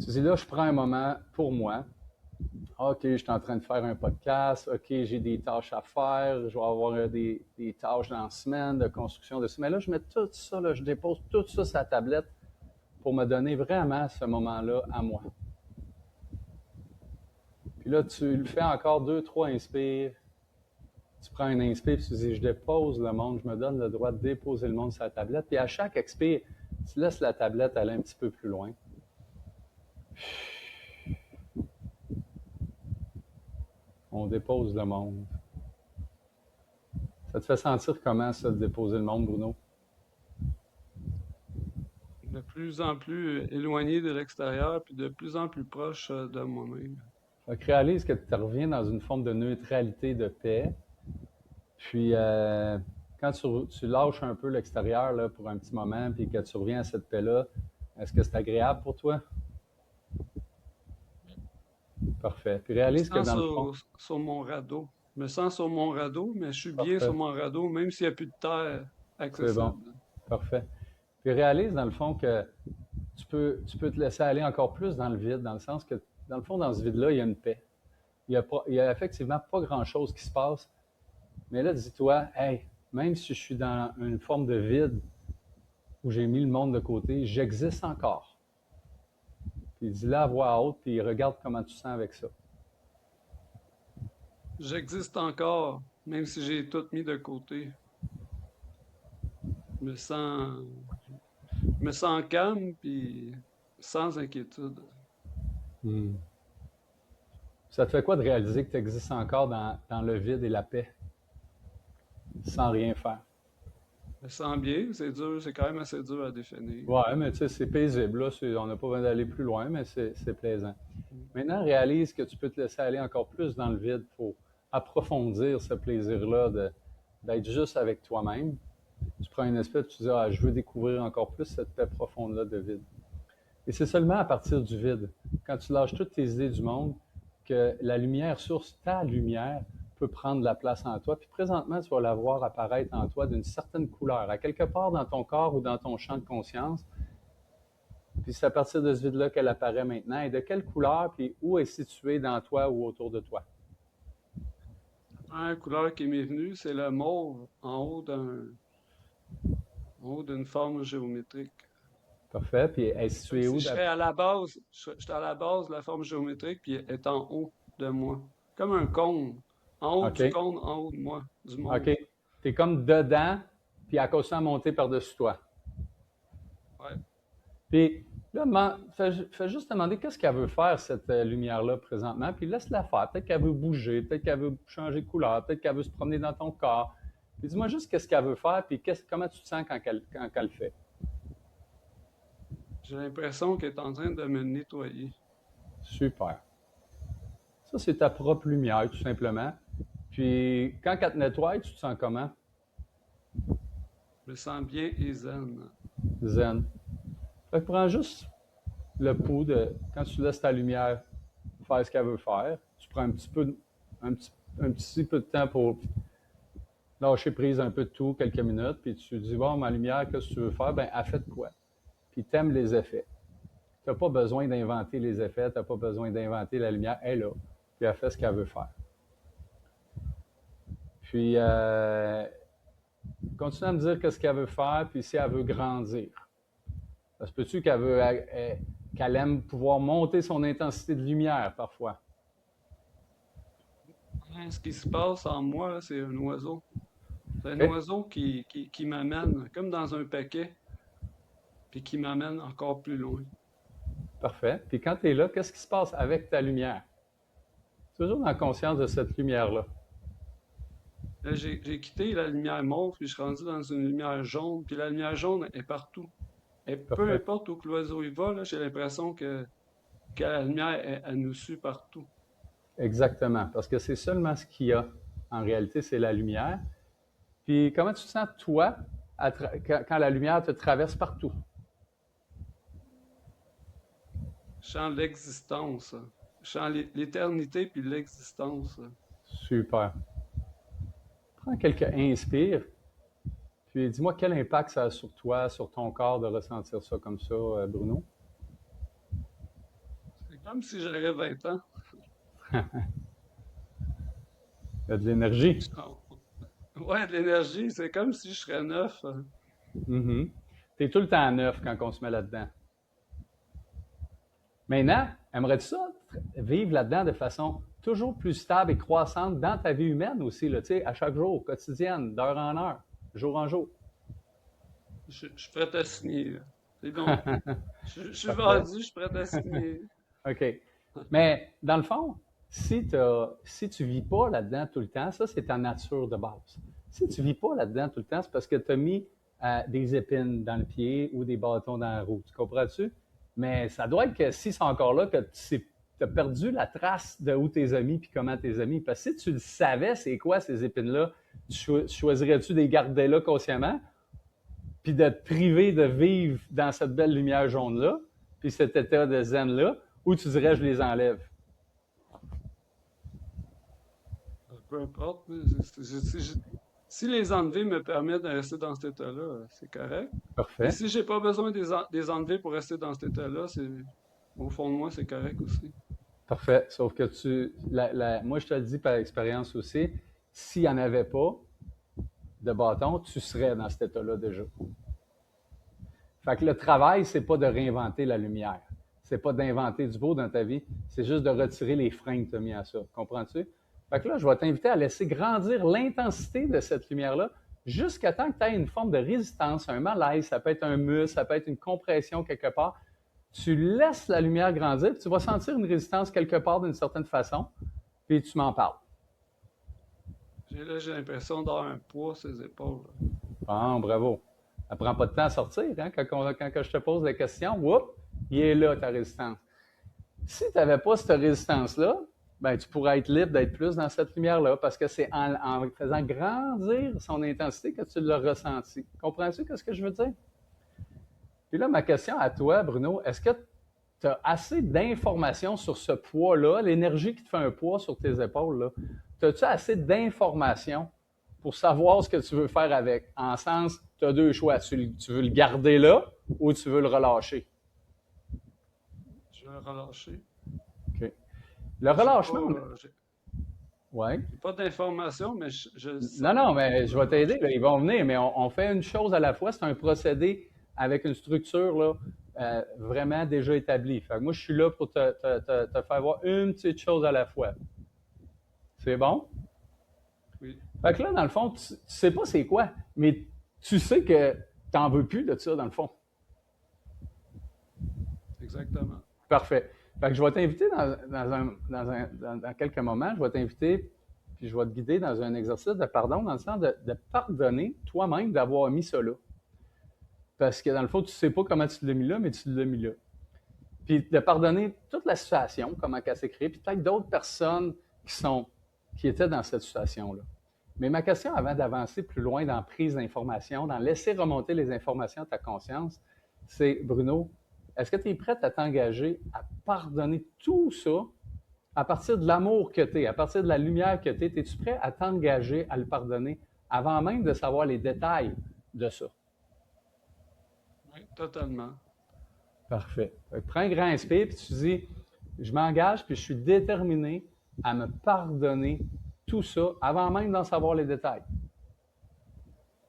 Tu dis là, je prends un moment pour moi. OK, je suis en train de faire un podcast. OK, j'ai des tâches à faire. Je vais avoir des tâches dans la semaine de construction de ça. Mais là, je mets tout ça, là, je dépose tout ça sur la tablette pour me donner vraiment ce moment-là à moi. Puis là, tu le fais encore 2, 3 inspires. Tu prends un inspire, puis tu dis, je dépose le monde, je me donne le droit de déposer le monde sur la tablette. Puis à chaque expire, tu laisses la tablette aller un petit peu plus loin. On dépose le monde. Ça te fait sentir comment, ça, de déposer le monde, Bruno? De plus en plus éloigné de l'extérieur, puis de plus en plus proche de moi-même. Fait que réalise que tu reviens dans une forme de neutralité, de paix. Puis, quand tu lâches un peu l'extérieur là, pour un petit moment, puis que tu reviens à cette paix-là, est-ce que c'est agréable pour toi? Parfait. Puis Je me réalise que sens dans le fond, sur mon radeau. Je me sens sur mon radeau, mais je suis bien sur parfait, mon radeau, même s'il n'y a plus de terre c'est bon, accessible. parfait. Puis réalise dans le fond que tu peux te laisser aller encore plus dans le vide, dans le sens que, dans le fond, dans ce vide-là, il y a une paix. Il y a effectivement pas grand-chose qui se passe. Mais là, dis-toi, hey, même si je suis dans une forme de vide où j'ai mis le monde de côté, j'existe encore. Puis dis-le à voix haute, puis regarde comment tu sens avec ça. J'existe encore, même si j'ai tout mis de côté. Je me sens, je me sens calme puis sans inquiétude. Hmm. Ça te fait quoi de réaliser que tu existes encore dans le vide et la paix, sans rien faire? Je me sens bien, c'est dur, c'est quand même assez dur à définir. Ouais, mais tu sais, c'est paisible, là. On n'a pas besoin d'aller plus loin, mais c'est plaisant. Maintenant, réalise que tu peux te laisser aller encore plus dans le vide pour approfondir ce plaisir-là d'être juste avec toi-même. Tu prends une espèce, tu dis, ah, je veux découvrir encore plus cette paix profonde-là de vide. Et c'est seulement à partir du vide, quand tu lâches toutes tes idées du monde, que la lumière source, ta lumière, peut prendre la place en toi. Puis présentement, tu vas la voir apparaître en toi d'une certaine couleur, à quelque part dans ton corps ou dans ton champ de conscience. Puis c'est à partir de ce vide-là qu'elle apparaît maintenant. Et de quelle couleur, puis où est située dans toi ou autour de toi? La première couleur qui m'est venue, c'est le mauve en haut d'une forme géométrique. Parfait. Puis elle est Comme située si où? je serais à la base, j'étais à la base de la forme géométrique, puis elle est en haut de moi. Comme un cône. En haut du OK. cône, en haut de moi, du OK. mauve. Tu es comme dedans, puis elle continue à monter par-dessus toi. Ouais. Puis là, fais juste te demander qu'est-ce qu'elle veut faire, cette lumière-là, présentement, puis laisse-la faire. Peut-être qu'elle veut bouger, peut-être qu'elle veut changer de couleur, peut-être qu'elle veut se promener dans ton corps. Puis dis-moi juste qu'est-ce qu'elle veut faire, puis comment tu te sens quand elle le fait. J'ai l'impression qu'elle est en train de me nettoyer. Super. Ça, c'est ta propre lumière, tout simplement. Puis quand elle te nettoie, tu te sens comment? Je me sens bien et zen. Zen. Fait que prends juste le pouls de quand tu laisses ta lumière faire ce qu'elle veut faire. Tu prends un petit peu de temps pour lâcher prise un peu de tout, quelques minutes, puis tu dis, bon, ma lumière, qu'est-ce que tu veux faire? Ben, elle fait de quoi? Puis t'aimes les effets. Tu n'as pas besoin d'inventer les effets, tu n'as pas besoin d'inventer la lumière, elle est là, puis elle fait ce qu'elle veut faire. Puis, continue à me dire qu'est-ce qu'elle veut faire, puis si elle veut grandir. Ça se peut-tu qu'elle aime pouvoir monter son intensité de lumière parfois? Ce qui se passe en moi, c'est un oiseau. C'est un OK? oiseau qui m'amène, comme dans un paquet, puis qui m'amène encore plus loin. Parfait. Puis quand tu es là, qu'est-ce qui se passe avec ta lumière? Toujours dans la conscience de cette lumière-là. Là, j'ai quitté la lumière mauve, puis je suis rendu dans une lumière jaune, puis la lumière jaune est partout. Et peu Parfait. importe où que l'oiseau y va, là, j'ai l'impression que la lumière, elle nous suit partout. Exactement. Parce que c'est seulement ce qu'il y a. En réalité, c'est la lumière. Puis comment tu te sens, toi, quand la lumière te traverse partout? Je sens l'existence. Je sens l'éternité puis l'existence. Super. Prends quelques inspires, puis dis-moi quel impact ça a sur toi, sur ton corps de ressentir ça comme ça, Bruno. C'est comme si j'avais 20 ans. Il y a de l'énergie. Ouais, de l'énergie, c'est comme si je serais neuf. Mm-hmm. Tu es tout le temps neuf quand on se met là-dedans. Maintenant, aimerais-tu ça vivre là-dedans de façon toujours plus stable et croissante dans ta vie humaine aussi, là, à chaque jour, quotidienne, d'heure en heure, jour en jour? Je suis prêt à signer. C'est bon. Je suis Parfait. vendu, je suis prêt à signer. OK. Mais dans le fond, si tu vis pas là-dedans tout le temps, ça, c'est ta nature de base. Si tu vis pas là-dedans tout le temps, c'est parce que tu as mis des épines dans le pied ou des bâtons dans la roue. Tu comprends-tu? Mais ça doit être que si c'est encore là, que tu as perdu la trace de où tes amis puis comment tes amis. Parce que si tu le savais, c'est quoi ces épines-là, choisirais-tu de les garder là consciemment, puis de te priver de vivre dans cette belle lumière jaune-là, puis cet état de zen-là, ou tu dirais je les enlève? Peu importe. Si les enlever me permettent de rester dans cet état-là, c'est correct. Mais Parfait. si j'ai pas besoin des enlever pour rester dans cet état-là, au fond de moi, c'est correct aussi. Parfait. Sauf que moi, je te le dis par expérience aussi, s'il n'y en avait pas de bâton, tu serais dans cet état-là déjà. Fait que le travail, c'est pas de réinventer la lumière. c'est pas d'inventer du beau dans ta vie, c'est juste de retirer les freins que tu as mis à ça. Comprends-tu? Fait que là, je vais t'inviter à laisser grandir l'intensité de cette lumière-là jusqu'à temps que tu aies une forme de résistance, un malaise, ça peut être un muscle, ça peut être une compression quelque part. Tu laisses la lumière grandir, puis tu vas sentir une résistance quelque part d'une certaine façon, puis tu m'en parles. J'ai l'impression d'avoir un poids sur les épaules. Bon, bravo. Ça prend pas de temps à sortir, hein? Quand je te pose la question, whoop, il est là ta résistance. Si tu n'avais pas cette résistance-là, ben, tu pourrais être libre d'être plus dans cette lumière-là, parce que c'est en faisant grandir son intensité que tu l'as ressenti. Comprends-tu ce que je veux dire? Puis là, ma question à toi, Bruno, est-ce que tu as assez d'informations sur ce poids-là, l'énergie qui te fait un poids sur tes épaules, là? As-tu assez d'informations pour savoir ce que tu veux faire avec? En sens, tu as deux choix. Tu veux le garder là ou tu veux le relâcher? Je vais le relâcher. OK. Le relâchement. Ouais. J'ai pas d'informations, mais Non, mais je vais t'aider. Ils vont venir, mais on fait une chose à la fois. C'est un procédé avec une structure là, vraiment déjà établie. Fait que moi, je suis là pour te faire voir une petite chose à la fois. C'est bon? Oui. Fait que là, dans le fond, tu sais pas c'est quoi, mais tu sais que tu n'en veux plus de ça, dans le fond. Exactement. Parfait. Fait que je vais t'inviter dans quelques moments, je vais t'inviter, puis je vais te guider dans un exercice de pardon, dans le sens de pardonner toi-même d'avoir mis ça là. Parce que dans le fond, tu ne sais pas comment tu l'as mis là, mais tu l'as mis là. Puis de pardonner toute la situation, comment elle s'est créée, puis peut-être d'autres personnes qui étaient dans cette situation-là. Mais ma question, avant d'avancer plus loin dans la prise d'informations, dans laisser remonter les informations à ta conscience, c'est, Bruno, est-ce que tu es prête à t'engager à pardonner tout ça à partir de l'amour que tu es, à partir de la lumière que tu es? Es-tu prêt à t'engager à le pardonner avant même de savoir les détails de ça? Oui, totalement. Parfait. Prends un grand inspire, puis tu dis, je m'engage, puis je suis déterminé à me pardonner tout ça avant même d'en savoir les détails.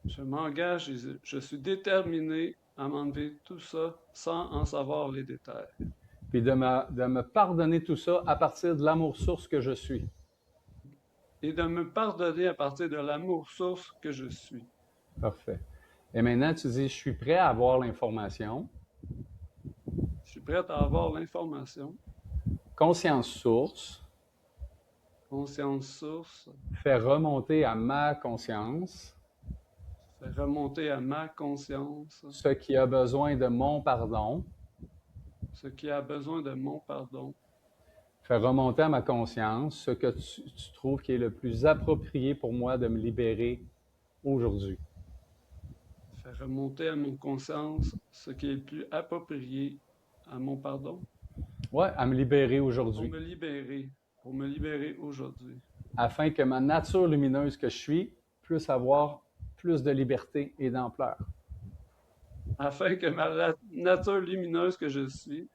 Je m'engage et je suis déterminé à m'enlever tout ça sans en savoir les détails. Puis de me pardonner tout ça à partir de l'amour source que je suis. Et de me pardonner à partir de l'amour source que je suis. Parfait. Et maintenant, tu dis, je suis prêt à avoir l'information. Je suis prêt à avoir l'information. Conscience source. Conscience source. Fait remonter à ma conscience. Fait remonter à ma conscience. Ce qui a besoin de mon pardon. Ce qui a besoin de mon pardon. Fait remonter à ma conscience ce que tu trouves qui est le plus approprié pour moi de me libérer aujourd'hui. Fait remonter à mon conscience ce qui est le plus approprié à mon pardon. Ouais, à me libérer aujourd'hui. Pour me libérer aujourd'hui. Afin que ma nature lumineuse que je suis puisse avoir plus de liberté et d'ampleur. Afin que ma nature lumineuse que je suis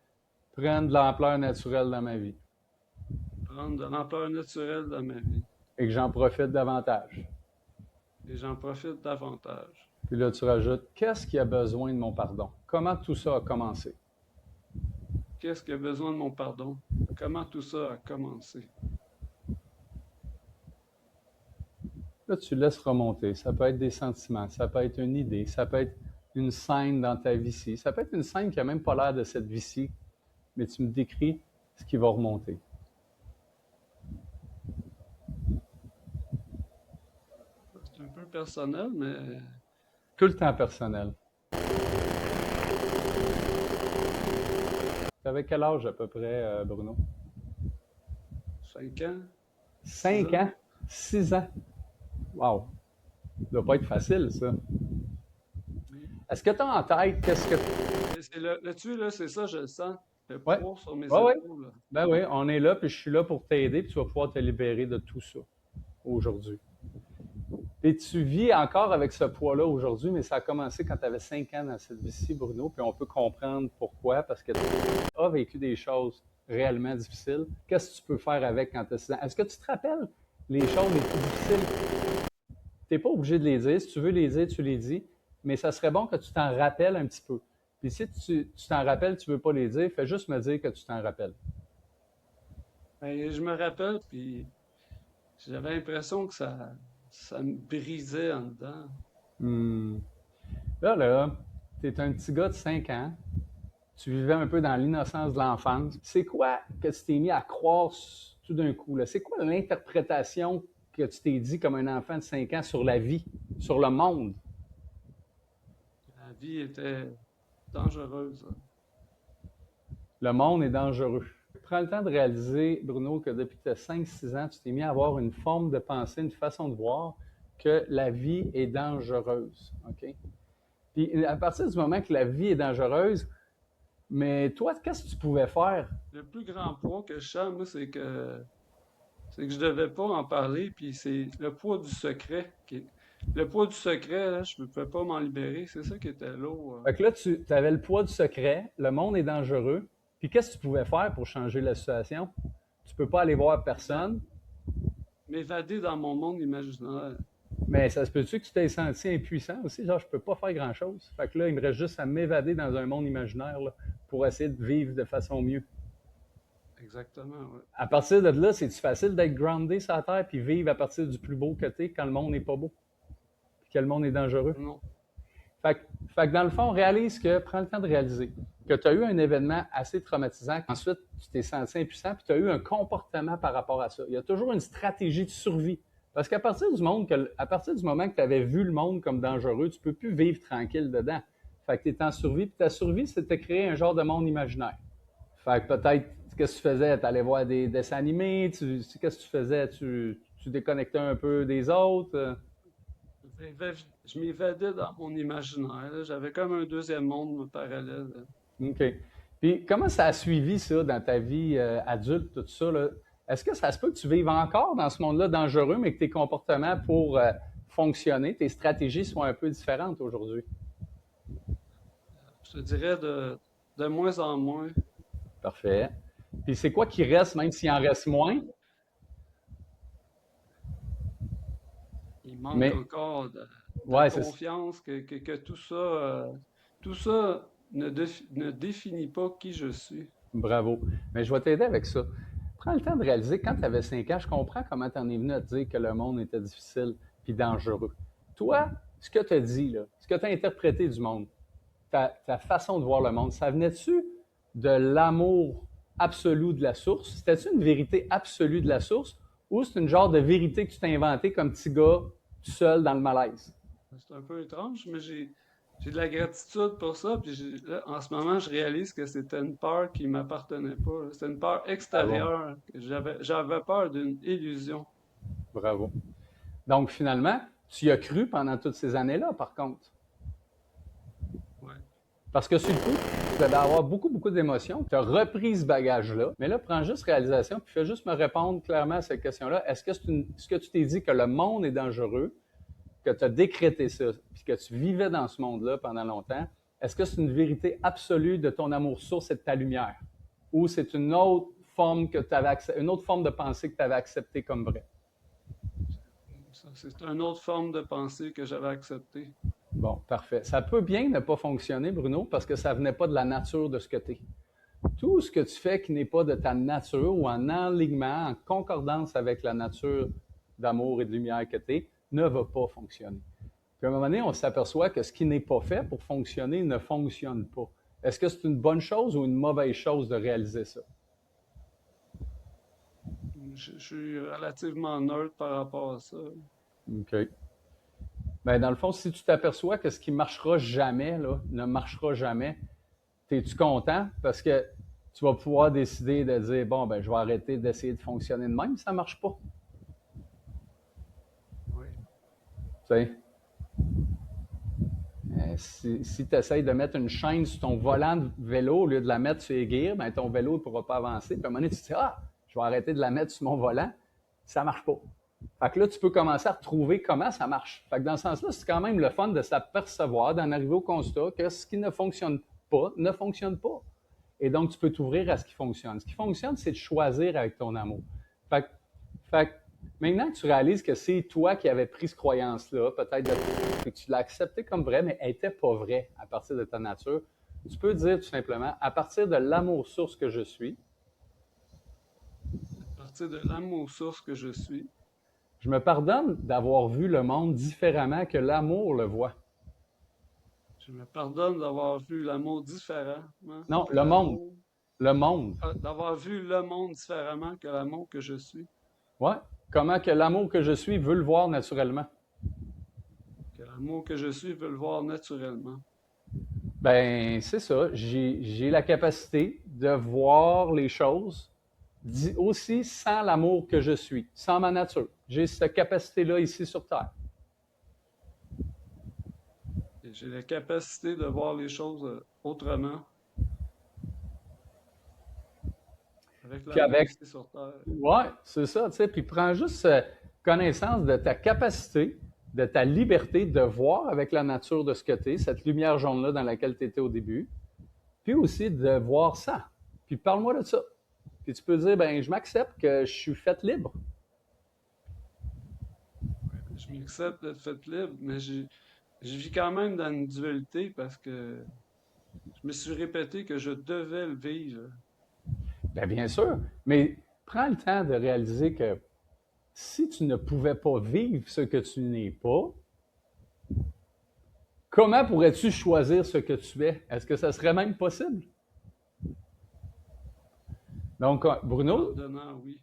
prenne de l'ampleur naturelle dans ma vie. Prenne de l'ampleur naturelle dans ma vie. Et que j'en profite davantage. Et j'en profite davantage. Puis là, tu rajoutes, qu'est-ce qui a besoin de mon pardon? Comment tout ça a commencé? Qu'est-ce qui a besoin de mon pardon? Comment tout ça a commencé? Là, tu laisses remonter. Ça peut être des sentiments, ça peut être une idée, ça peut être une scène dans ta vie-ci. Ça peut être une scène qui n'a même pas l'air de cette vie-ci, mais tu me décris ce qui va remonter. C'est un peu personnel, mais... Tout le temps personnel. Tu avais quel âge à peu près, Bruno? 5 ans. 5 ans? 6 ans? Wow! Ça doit pas être facile, ça. Est-ce que tu as en tête qu'est-ce que... Là-dessus, là, c'est ça, je le sens. Le poids sur mes épaules. Là. Ben oui, on est là, puis je suis là pour t'aider, puis tu vas pouvoir te libérer de tout ça aujourd'hui. Et tu vis encore avec ce poids-là aujourd'hui, mais ça a commencé quand tu avais 5 ans dans cette vie-ci, Bruno, puis on peut comprendre pourquoi, parce que tu as vécu des choses réellement difficiles. Qu'est-ce que tu peux faire avec quand tu as 6 ans? Est-ce que tu te rappelles les choses les plus difficiles? Tu n'es pas obligé de les dire. Si tu veux les dire, tu les dis. Mais ça serait bon que tu t'en rappelles un petit peu. Puis si tu t'en rappelles, tu veux pas les dire, fais juste me dire que tu t'en rappelles. Ben, je me rappelle, puis j'avais l'impression que ça me brisait en dedans. Hmm. Là, tu es un petit gars de 5 ans, tu vivais un peu dans l'innocence de l'enfance. C'est quoi que tu t'es mis à croire tout d'un coup, là? C'est quoi l'interprétation que tu t'es dit comme un enfant de 5 ans sur la vie, sur le monde? La vie était dangereuse. Le monde est dangereux. Prends le temps de réaliser, Bruno, que depuis tes 5-6 ans, tu t'es mis à avoir une forme de pensée, une façon de voir que la vie est dangereuse. OK? Puis à partir du moment que la vie est dangereuse, mais toi, qu'est-ce que tu pouvais faire? Le plus grand poids que je sens, moi, c'est que je devais pas en parler, puis c'est le poids du secret. Le poids du secret, là, je ne pouvais pas m'en libérer. C'est ça qui était lourd. Fait que là, tu avais le poids du secret, le monde est dangereux. Puis qu'est-ce que tu pouvais faire pour changer la situation? Tu peux pas aller voir personne, M'évader dans mon monde imaginaire. mais ça se peut-tu que tu t'es senti impuissant aussi? Genre, je peux pas faire grand-chose. Fait que là, il me reste juste à m'évader dans un monde imaginaire là, pour essayer de vivre de façon mieux. Exactement, ouais. À partir de là, c'est-tu facile d'être groundé sur la terre puis vivre à partir du plus beau côté quand le monde n'est pas beau? Puis que le monde est dangereux? Non. Fait, fait que dans le fond, réalise que, prends le temps de réaliser que tu as eu un événement assez traumatisant, ensuite tu t'es senti impuissant, puis tu as eu un comportement par rapport à ça. Il y a toujours une stratégie de survie. Parce qu'à partir du moment que tu avais vu le monde comme dangereux, tu ne peux plus vivre tranquille dedans. Fait que tu es en survie, puis ta survie, c'est de te créer un genre de monde imaginaire. Fait que peut-être, qu'est-ce que tu faisais? Tu allais voir des dessins animés, qu'est-ce que tu faisais? Tu déconnectais un peu des autres? Je m'évadais dans mon imaginaire, là. J'avais comme un deuxième monde parallèle, là. OK. Puis comment ça a suivi ça dans ta vie adulte, tout ça, là? Est-ce que ça se peut que tu vives encore dans ce monde-là dangereux, mais que tes comportements pour fonctionner, tes stratégies soient un peu différentes aujourd'hui? Je te dirais de moins en moins. Parfait. Puis c'est quoi qui reste, même s'il en reste moins? Il manque Mais, encore de ouais, c'est confiance que tout ça ne définit pas qui je suis. bravo. Mais je vais t'aider avec ça. Prends le temps de réaliser, quand tu avais 5 ans, je comprends comment tu en es venu à te dire que le monde était difficile puis dangereux. Toi, ce que tu as dit, là, ce que tu as interprété du monde, ta façon de voir le monde, ça venait-tu de l'amour absolu de la source? C'était-tu une vérité absolue de la source ou c'est une genre de vérité que tu t'es inventée comme petit gars tout seul dans le malaise? C'est un peu étrange, mais j'ai de la gratitude pour ça. Puis là, en ce moment, je réalise que c'était une peur qui m'appartenait pas, là. C'était une peur Bravo. extérieure. J'avais peur d'une illusion. Bravo. Donc finalement, tu y as cru pendant toutes ces années-là, par contre. Ouais. Parce que sur le coup, tu devais avoir beaucoup, beaucoup d'émotions. Tu as repris ce bagage-là. Mais là, prends juste réalisation, puis fais juste me répondre clairement à cette question-là. Est-ce que ce que tu t'es dit que le monde est dangereux, que tu as décrété ça, puis que tu vivais dans ce monde-là pendant longtemps, est-ce que c'est une vérité absolue de ton amour source et de ta lumière? Ou c'est une autre forme une autre forme de pensée que tu avais acceptée comme vraie? C'est une autre forme de pensée que j'avais acceptée. Bon, parfait. Ça peut bien ne pas fonctionner, Bruno, parce que ça venait pas de la nature de ce que tu es. Tout ce que tu fais qui n'est pas de ta nature ou en alignement, en concordance avec la nature d'amour et de lumière que tu es, ne va pas fonctionner. Puis à un moment donné, on s'aperçoit que ce qui n'est pas fait pour fonctionner ne fonctionne pas. Est-ce que c'est une bonne chose ou une mauvaise chose de réaliser ça? Je suis relativement neutre par rapport à ça. OK. Bien, dans le fond, si tu t'aperçois que ce qui ne marchera jamais, là, ne marchera jamais, es-tu content? Parce que tu vas pouvoir décider de dire, bon, ben, je vais arrêter d'essayer de fonctionner de même, ça ne marche pas. Oui. Tu sais? Si tu essaies de mettre une chaîne sur ton volant de vélo au lieu de la mettre sur les gears, ben, ton vélo ne pourra pas avancer. Puis à un moment donné, tu te dis, ah, je vais arrêter de la mettre sur mon volant. Ça ne marche pas. Fait que là, tu peux commencer à retrouver comment ça marche. Fait que dans ce sens-là, c'est quand même le fun de s'apercevoir, d'en arriver au constat que ce qui ne fonctionne pas, ne fonctionne pas. Et donc, tu peux t'ouvrir à ce qui fonctionne. Ce qui fonctionne, c'est de choisir avec ton amour. Fait que maintenant que tu réalises que c'est toi qui avais pris cette croyance-là, peut-être que tu l'as acceptée comme vraie, mais elle n'était pas vraie à partir de ta nature, Tu peux dire tout simplement, à partir de l'amour source que je suis, À partir de l'amour source que je suis, je me pardonne d'avoir vu le monde différemment que l'amour le voit. je me pardonne d'avoir vu l'amour différemment Non, que le monde. l'amour, Le monde. d'avoir vu le monde différemment que l'amour que je suis, Ouais. Comment que l'amour que je suis veut le voir naturellement. que l'amour que je suis veut le voir naturellement. Ben, c'est ça. J'ai la capacité de voir les choses aussi sans l'amour que je suis, sans ma nature. J'ai cette capacité-là ici sur Terre. Et j'ai la capacité de voir les choses autrement avec Puis l'amour avec, ici sur Terre. ouais, c'est ça, tu sais. Puis prends juste connaissance de ta capacité, de ta liberté de voir avec la nature de ce que tu es, cette lumière jaune-là dans laquelle tu étais au début, puis aussi de voir ça. Puis parle-moi de ça. Puis tu peux dire, ben, je m'accepte que je suis faite libre. Je m'accepte d'être fait libre, mais je vis quand même dans une dualité parce que je me suis répété que je devais le vivre. Ben, bien sûr, mais prends le temps de réaliser que si tu ne pouvais pas vivre ce que tu n'es pas, comment pourrais-tu choisir ce que tu es? Est-ce que ça serait même possible? Donc, Bruno, Pardonnant, oui.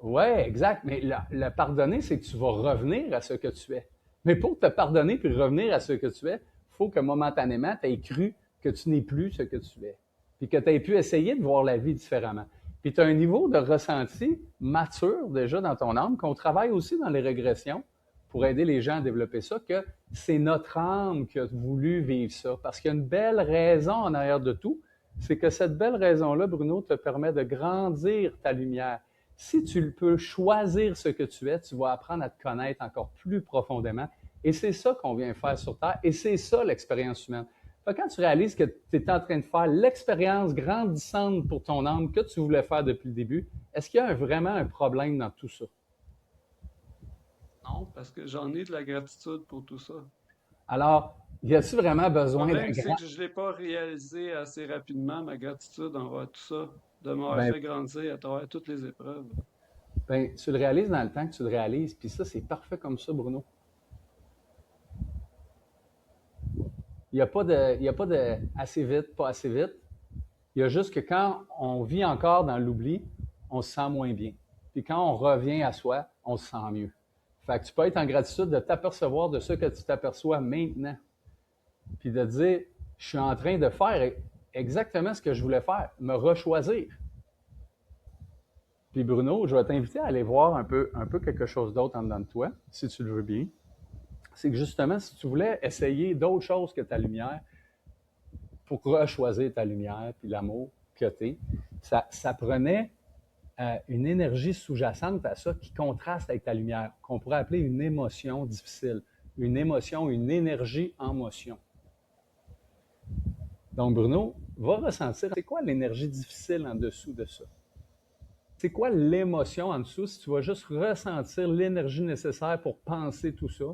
ouais, exact. Mais le pardonner, c'est que tu vas revenir à ce que tu es. Mais pour te pardonner puis revenir à ce que tu es, il faut que momentanément, tu aies cru que tu n'es plus ce que tu es. Puis que tu aies pu essayer de voir la vie différemment. Puis tu as un niveau de ressenti mature déjà dans ton âme, qu'on travaille aussi dans les régressions pour aider les gens à développer ça, que c'est notre âme qui a voulu vivre ça. Parce qu'il y a une belle raison en arrière de tout. C'est que cette belle raison-là, Bruno, te permet de grandir ta lumière. Si tu peux choisir ce que tu es, tu vas apprendre à te connaître encore plus profondément. Et c'est ça qu'on vient faire sur Terre. Et c'est ça l'expérience humaine. Fait que quand tu réalises que tu es en train de faire l'expérience grandissante pour ton âme que tu voulais faire depuis le début, est-ce qu'il y a vraiment un problème dans tout ça? Non, parce que j'en ai de la gratitude pour tout ça. Alors, y a-t-il vraiment Le besoin d'un problème, c'est grand... que je ne l'ai pas réalisé assez rapidement, ma gratitude envers tout ça, de m'avoir Ben, fait grandir à travers toutes les épreuves. ben, tu le réalises dans le temps que tu le réalises, puis ça, c'est parfait comme ça, Bruno. Il y a pas de assez vite, pas assez vite. Il y a juste que quand on vit encore dans l'oubli, on se sent moins bien. Puis quand on revient à soi, on se sent mieux. Fait que tu peux être en gratitude de t'apercevoir de ce que tu t'aperçois maintenant. Puis de dire, je suis en train de faire exactement ce que je voulais faire, me rechoisir. Puis Bruno, je vais t'inviter à aller voir un peu quelque chose d'autre en dedans de toi, si tu le veux bien. C'est que justement, si tu voulais essayer d'autres choses que ta lumière, pour rechoisir ta lumière, puis l'amour que tu es, ça prenait une énergie sous-jacente à ça qui contraste avec ta lumière, qu'on pourrait appeler une émotion difficile, une émotion, une énergie en motion. Donc, Bruno, va ressentir, c'est quoi l'énergie difficile en dessous de ça? C'est quoi l'émotion en dessous si tu vas juste ressentir l'énergie nécessaire pour penser tout ça,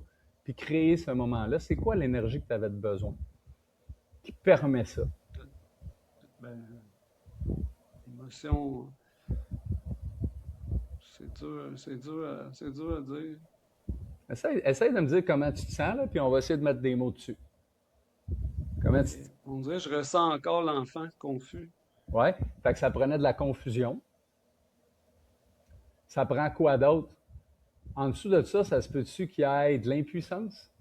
puis créer ce moment-là? C'est quoi l'énergie que tu avais besoin qui permet ça? Ben, émotion, c'est dur à dire. Essaye de me dire comment tu te sens, là, puis on va essayer de mettre des mots dessus. Comment tu... Et on dirait que je ressens encore l'enfant confus. Ouais, fait que ça prenait de la confusion. Ça prend quoi d'autre? En dessous de ça, ça se peut-tu qu'il y ait de l'impuissance?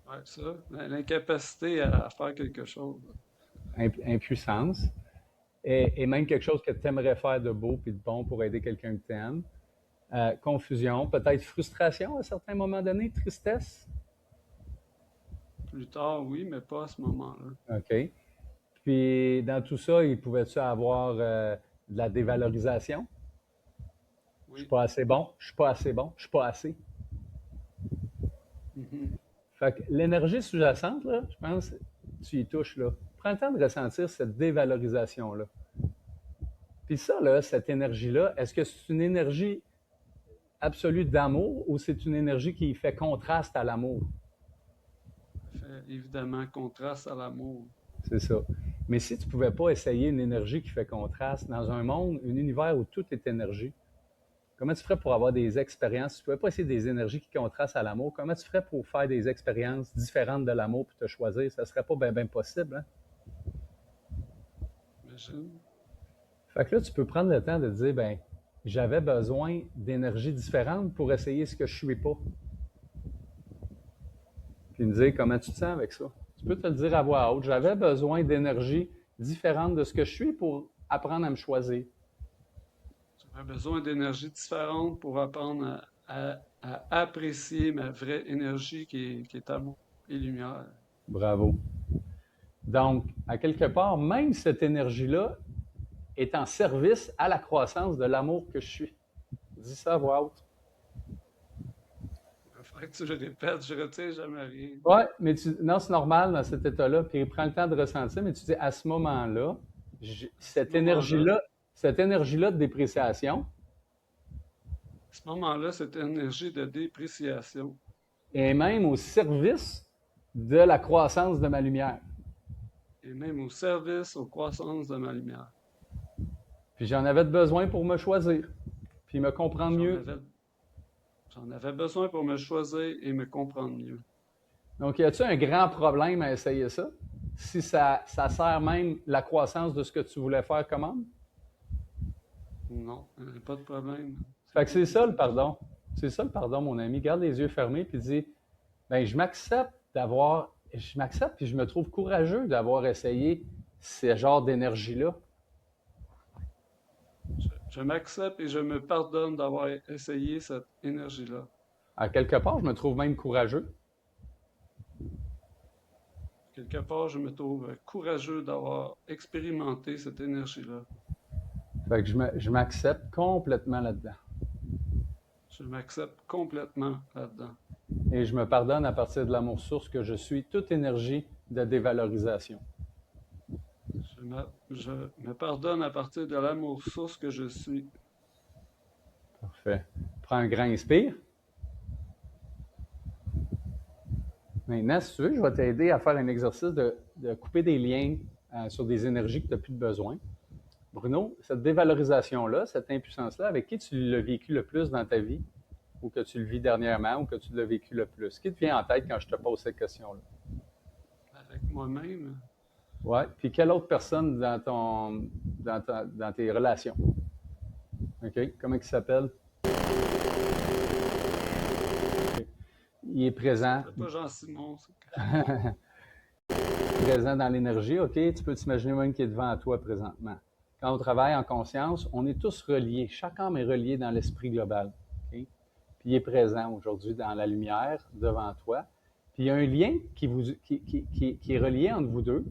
Ouais, ça, l'incapacité à faire quelque chose. Impuissance. Et même quelque chose que tu aimerais faire de beau puis de bon pour aider quelqu'un que tu aimes. Confusion, peut-être frustration à certains moments donnés, tristesse. Plus tard, oui, mais pas à ce moment-là. OK. Puis dans tout ça, il pouvait-tu avoir de la dévalorisation? Je suis Oui. pas assez bon, je suis pas assez bon, je suis pas assez. Mhm. Fait que l'énergie sous-jacente, là, je pense, tu y touches là. Prends le temps de ressentir cette dévalorisation-là. Puis ça, là, cette énergie-là, est-ce que c'est une énergie absolue d'amour ou c'est une énergie qui fait contraste à l'amour? Ça fait évidemment contraste à l'amour. C'est ça. Mais si tu ne pouvais pas essayer une énergie qui fait contraste dans un monde, un univers où tout est énergie, comment tu ferais pour avoir des expériences? Si tu ne pouvais pas essayer des énergies qui contrastent à l'amour, comment tu ferais pour faire des expériences différentes de l'amour pour te choisir? Ça ne serait pas bien possible, hein? Imagine. Fait que là, tu peux prendre le temps de te dire, ben, j'avais besoin d'énergies différentes pour essayer ce que je ne suis pas. Puis me dire comment tu te sens avec ça. Tu peux te le dire à voix haute. J'avais besoin d'énergie différente de ce que je suis pour apprendre à me choisir. J'aurais besoin d'énergie différente pour apprendre à apprécier ma vraie énergie qui est amour et lumière. Bravo. Donc, à quelque part, même cette énergie-là est en service à la croissance de l'amour que je suis. Dis ça à voix haute. Il faudrait que tu le répètes, je retiens jamais rien. Ouais, mais non, c'est normal dans cet état-là. Puis prends le temps de ressentir, mais tu dis à ce moment-là, cette énergie-là de dépréciation À ce moment-là, cette énergie de dépréciation est même au service de la croissance de ma lumière. est même au service, aux croissances de ma lumière. Puis j'en avais besoin pour me choisir, puis me comprendre mieux. J'en avais besoin pour me choisir et me comprendre mieux. Donc, y a-t-il un grand problème à essayer ça? Si ça sert même la croissance de ce que tu voulais faire comme homme? Non, il n'y a pas de problème. Fait que c'est ça le pardon. C'est ça le pardon, mon ami. Garde les yeux fermés puis dis, ben je m'accepte puis je me trouve courageux d'avoir essayé ce genre d'énergie-là. Je m'accepte et je me pardonne d'avoir essayé cette énergie-là. À quelque part, je me trouve même courageux. Quelque part, je me trouve courageux d'avoir expérimenté cette énergie-là. Fait que je m'accepte complètement là-dedans. Je m'accepte complètement là-dedans. Et je me pardonne à partir de l'amour source que je suis, toute énergie de dévalorisation. Je me pardonne à partir de l'amour source que je suis. Parfait. Prends un grand inspire. Maintenant, si tu veux, je vais t'aider à faire un exercice de couper des liens sur des énergies que tu n'as plus de besoin. Bruno, cette dévalorisation-là, cette impuissance-là, avec qui tu l'as vécu le plus dans ta vie, ou que tu le vis dernièrement, ou que tu l'as vécu le plus? Qui te vient en tête quand je te pose cette question-là? Avec moi-même. Ouais. Puis quelle autre personne dans tes relations? OK. Comment il s'appelle? Okay. Il est présent. C'est pas Jean-Simon. Présent dans l'énergie. OK. Tu peux t'imaginer même qu'il est devant toi présentement. Quand on travaille en conscience, on est tous reliés. Chaque âme est relié dans l'esprit global. Okay? Puis il est présent aujourd'hui dans la lumière devant toi. Puis il y a un lien qui est relié entre vous deux,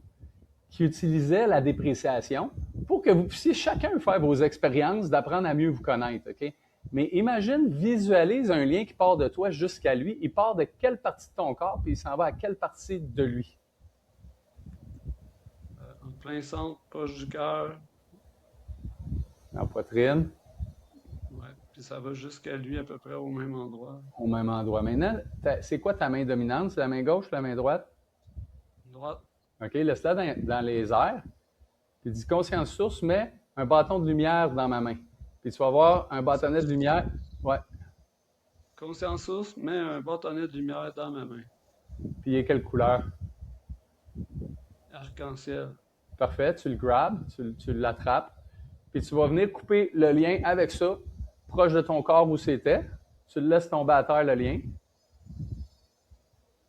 qui utilisait la dépréciation pour que vous puissiez chacun faire vos expériences d'apprendre à mieux vous connaître. Okay? Mais imagine, visualise un lien qui part de toi jusqu'à lui. Il part de quelle partie de ton corps, puis il s'en va à quelle partie de lui? En plein centre, proche du cœur. En poitrine. Ouais, puis ça va jusqu'à lui à peu près au même endroit. Au même endroit. Maintenant, c'est quoi ta main dominante? C'est la main gauche ou la main droite? Droite. OK, laisse-la dans les airs. Puis dis conscience source, mets un bâton de lumière dans ma main. Puis tu vas voir un bâtonnet de lumière. Ouais. Conscience source, mets un bâtonnet de lumière dans ma main. Puis il est quelle couleur? Arc-en-ciel. Parfait, tu le grabes, tu l'attrapes. Puis tu vas venir couper le lien avec ça, proche de ton corps où c'était. Tu le laisses tomber à terre, le lien.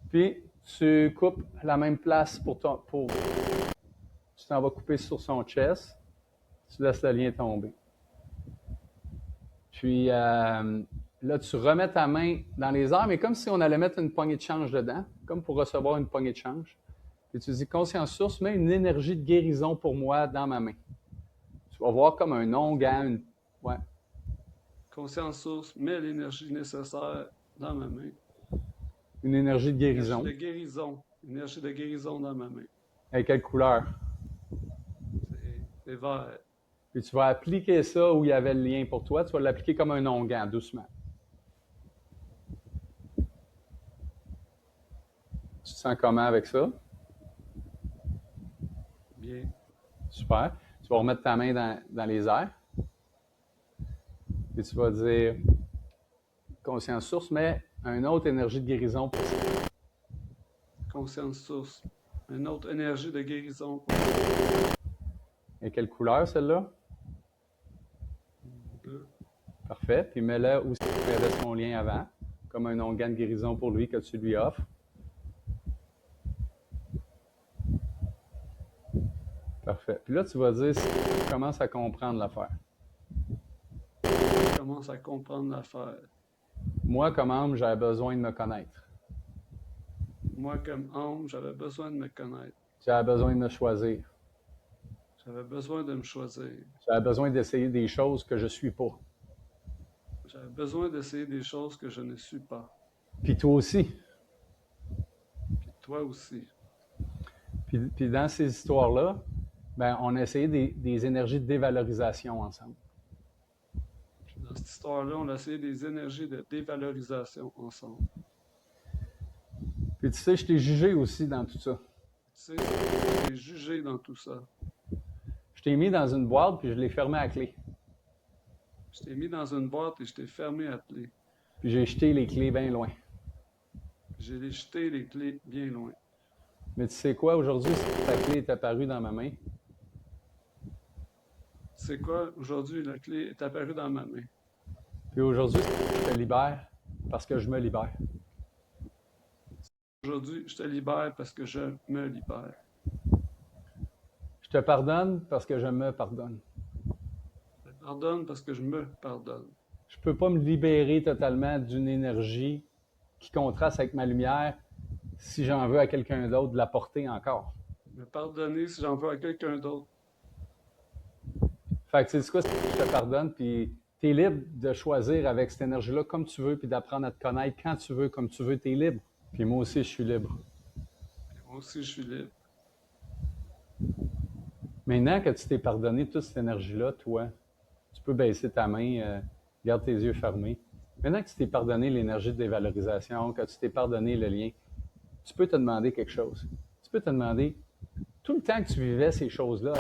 Puis tu coupes la même place tu t'en vas couper sur son chest. Tu laisses le lien tomber. Puis là, tu remets ta main dans les airs, mais comme si on allait mettre une poignée de change dedans, comme pour recevoir une poignée de change. Puis tu dis, conscience source, mets une énergie de guérison pour moi dans ma main. Tu vas voir comme un onguent, ouais. Conscience source, mets l'énergie nécessaire dans ma main. Une énergie de guérison. Énergie de guérison. Énergie de guérison dans ma main. Avec quelle couleur? C'est vert. Puis tu vas appliquer ça où il y avait le lien pour toi. Tu vas l'appliquer comme un onguent, doucement. Tu te sens comment avec ça? Bien. Super. Tu vas remettre ta main dans les airs. Et tu vas dire conscience source, mais une autre énergie de guérison pour ça. Conscience source. Une autre énergie de guérison. Et quelle couleur celle-là? Bleu. Parfait. Puis mets-le où il y avait son lien avant, comme un onguent de guérison pour lui que tu lui offres. Parfait. Puis là, tu vas dire si tu commences à comprendre l'affaire. Je commence à comprendre l'affaire. Moi, comme homme, j'avais besoin de me connaître. Moi, comme homme, j'avais besoin de me connaître. J'avais besoin de me choisir. J'avais besoin de me choisir. J'avais besoin d'essayer des choses que je suis pas. J'avais besoin d'essayer des choses que je ne suis pas. Puis toi aussi. Puis toi aussi. Puis dans ces histoires-là, ben, on a essayé des énergies de dévalorisation ensemble. Puis dans cette histoire-là, on a essayé des énergies de dévalorisation ensemble. Puis tu sais, je t'ai jugé aussi dans tout ça. Tu sais, je t'ai jugé dans tout ça. Je t'ai mis dans une boîte, puis je l'ai fermée à clé. Je t'ai mis dans une boîte et je t'ai fermé à clé. Puis j'ai jeté les clés bien loin. J'ai jeté les clés bien loin. Mais tu sais quoi, aujourd'hui, si ta clé est apparue dans ma main, Tu sais quoi? Aujourd'hui, la clé est apparue dans ma main. puis aujourd'hui, je te libère parce que je me libère. Aujourd'hui, je te libère parce que je me libère. Je te pardonne parce que je me pardonne. Je te pardonne parce que je me pardonne. Je ne peux pas me libérer totalement d'une énergie qui contraste avec ma lumière si j'en veux à quelqu'un d'autre de la porter encore. Me pardonner si j'en veux à quelqu'un d'autre. Fait que tu sais quoi, je te pardonne, puis tu es libre de choisir avec cette énergie-là comme tu veux, puis d'apprendre à te connaître quand tu veux, comme tu veux, tu es libre. Puis moi aussi, je suis libre. Et moi aussi, je suis libre. Maintenant que tu t'es pardonné toute cette énergie-là, toi, tu peux baisser ta main, garde tes yeux fermés. Maintenant que tu t'es pardonné l'énergie de dévalorisation, que tu t'es pardonné le lien, tu peux te demander quelque chose. Tu peux te demander, tout le temps que tu vivais ces choses-là,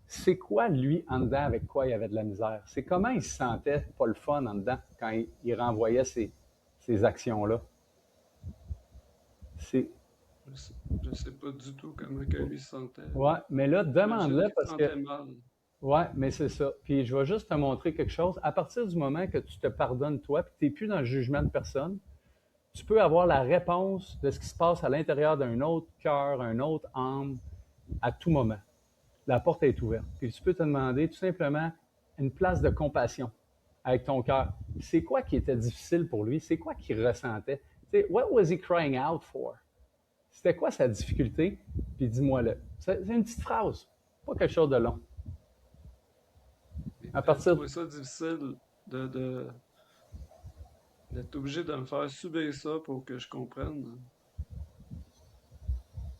c'est quoi, lui, en dedans, avec quoi il avait de la misère? C'est comment il se sentait pas le fun en dedans quand il renvoyait ces actions-là? C'est... Je sais pas du tout comment que lui se sentait. Ouais, mais là, demande-le Il parce se que... sentait mal. Ouais, mais c'est ça. Puis je vais juste te montrer quelque chose. À partir du moment que tu te pardonnes toi, puis que tu n'es plus dans le jugement de personne, tu peux avoir la réponse de ce qui se passe à l'intérieur d'un autre cœur, un autre âme, à tout moment. La porte est ouverte. Puis tu peux te demander tout simplement une place de compassion avec ton cœur. C'est quoi qui était difficile pour lui? C'est quoi qu'il ressentait? Tu sais, what was he crying out for? C'était quoi sa difficulté? Puis dis-moi-le. C'est une petite phrase, pas quelque chose de long. À partir trouvé ça difficile d'être obligé de me faire subir ça pour que je comprenne.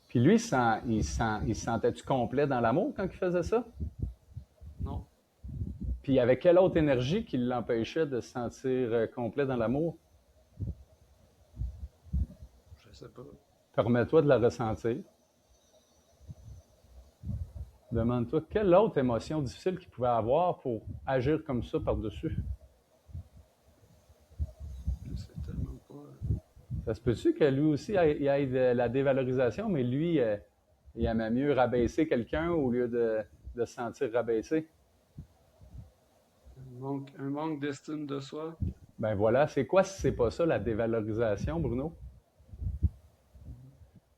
Puis lui, il se sentait-tu complet dans l'amour quand il faisait ça? Non. Puis il y avait quelle autre énergie qui l'empêchait de se sentir complet dans l'amour? Je sais pas. Permets-toi de la ressentir. Demande-toi quelle autre émotion difficile qu'il pouvait avoir pour agir comme ça par-dessus. Je sais tellement pas. Ça se peut-tu que lui aussi il ait de la dévalorisation, mais lui, il aimait mieux rabaisser quelqu'un au lieu de se sentir rabaissé? Un manque d'estime de soi. Ben voilà, c'est quoi si c'est pas ça la dévalorisation, Bruno?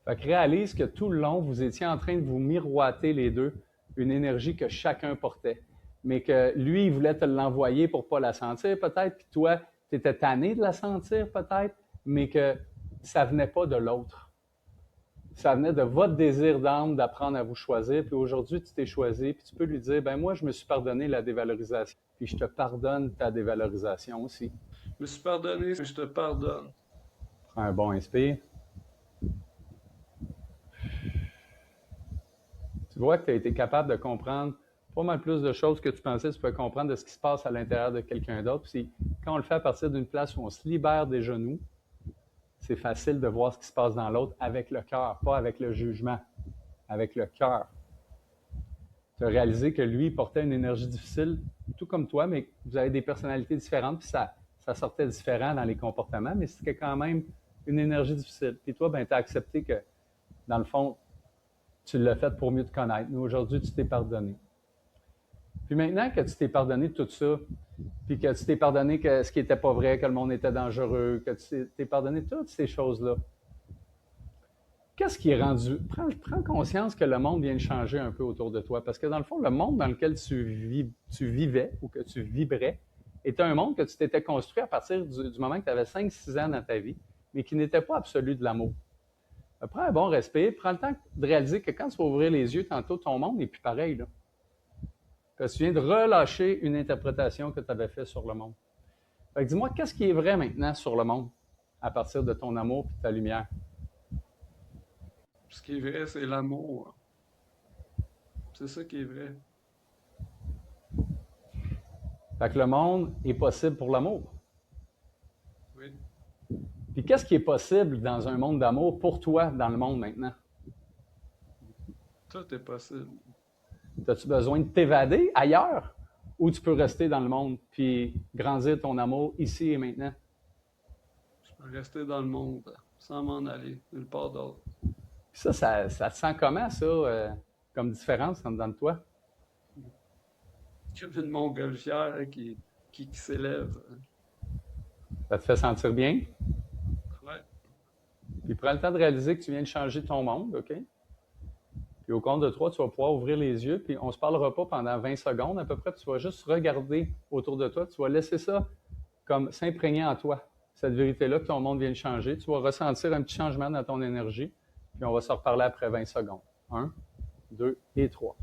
Fait que réalise que tout le long, vous étiez en train de vous miroiter les deux, une énergie que chacun portait, mais que lui, il voulait te l'envoyer pour pas la sentir peut-être, puis toi, tu étais tanné de la sentir peut-être, mais que ça venait pas de l'autre. Ça venait de votre désir d'âme d'apprendre à vous choisir, puis aujourd'hui, tu t'es choisi, puis tu peux lui dire, ben moi, je me suis pardonné la dévalorisation, puis je te pardonne ta dévalorisation aussi. Je me suis pardonné, mais je te pardonne. Prends un bon inspire. Tu vois que tu as été capable de comprendre pas mal plus de choses que tu pensais tu peux comprendre de ce qui se passe à l'intérieur de quelqu'un d'autre. Puis quand on le fait à partir d'une place où on se libère des genoux, c'est facile de voir ce qui se passe dans l'autre avec le cœur, pas avec le jugement. avec le cœur. Tu as réalisé que lui, il portait une énergie difficile, tout comme toi, mais vous avez des personnalités différentes, puis ça sortait différent dans les comportements, mais c'était quand même une énergie difficile. Puis toi, ben, tu as accepté que, dans le fond, tu l'as fait pour mieux te connaître. Mais aujourd'hui, tu t'es pardonné. Puis maintenant que tu t'es pardonné tout ça, puis que tu t'es pardonné que ce qui n'était pas vrai, que le monde était dangereux, que tu t'es pardonné toutes ces choses-là, qu'est-ce qui est rendu? Prends conscience que le monde vient de changer un peu autour de toi. Parce que dans le fond, le monde dans lequel tu vivais ou que tu vibrais était un monde que tu t'étais construit à partir du moment que tu avais 5-6 ans dans ta vie, mais qui n'était pas absolu de l'amour. Prends un bon respect, prends le temps de réaliser que quand tu vas ouvrir les yeux, tantôt, ton monde n'est plus pareil. Là. Parce que tu viens de relâcher une interprétation que tu avais faite sur le monde. Fait que dis-moi, qu'est-ce qui est vrai maintenant sur le monde à partir de ton amour et de ta lumière? Ce qui est vrai, c'est l'amour. C'est ça qui est vrai. Fait que le monde est possible pour l'amour. Oui. Puis qu'est-ce qui est possible dans un monde d'amour pour toi dans le monde maintenant? Tout est possible. As-tu besoin de t'évader ailleurs ou tu peux rester dans le monde puis grandir ton amour ici et maintenant? Je peux rester dans le monde sans m'en aller nulle part d'autre. Puis ça te sent comment, ça, comme différence en dedans de toi? Comme une montgolfière qui s'élève. Ça te fait sentir bien? Ouais. Puis prends le temps de réaliser que tu viens de changer ton monde, OK? Puis au compte de 3, tu vas pouvoir ouvrir les yeux, puis on ne se parlera pas pendant 20 secondes à peu près, puis tu vas juste regarder autour de toi, tu vas laisser ça comme s'imprégner en toi, cette vérité-là que ton monde vient de changer. Tu vas ressentir un petit changement dans ton énergie, puis on va se reparler après 20 secondes. 1, 2 et 3.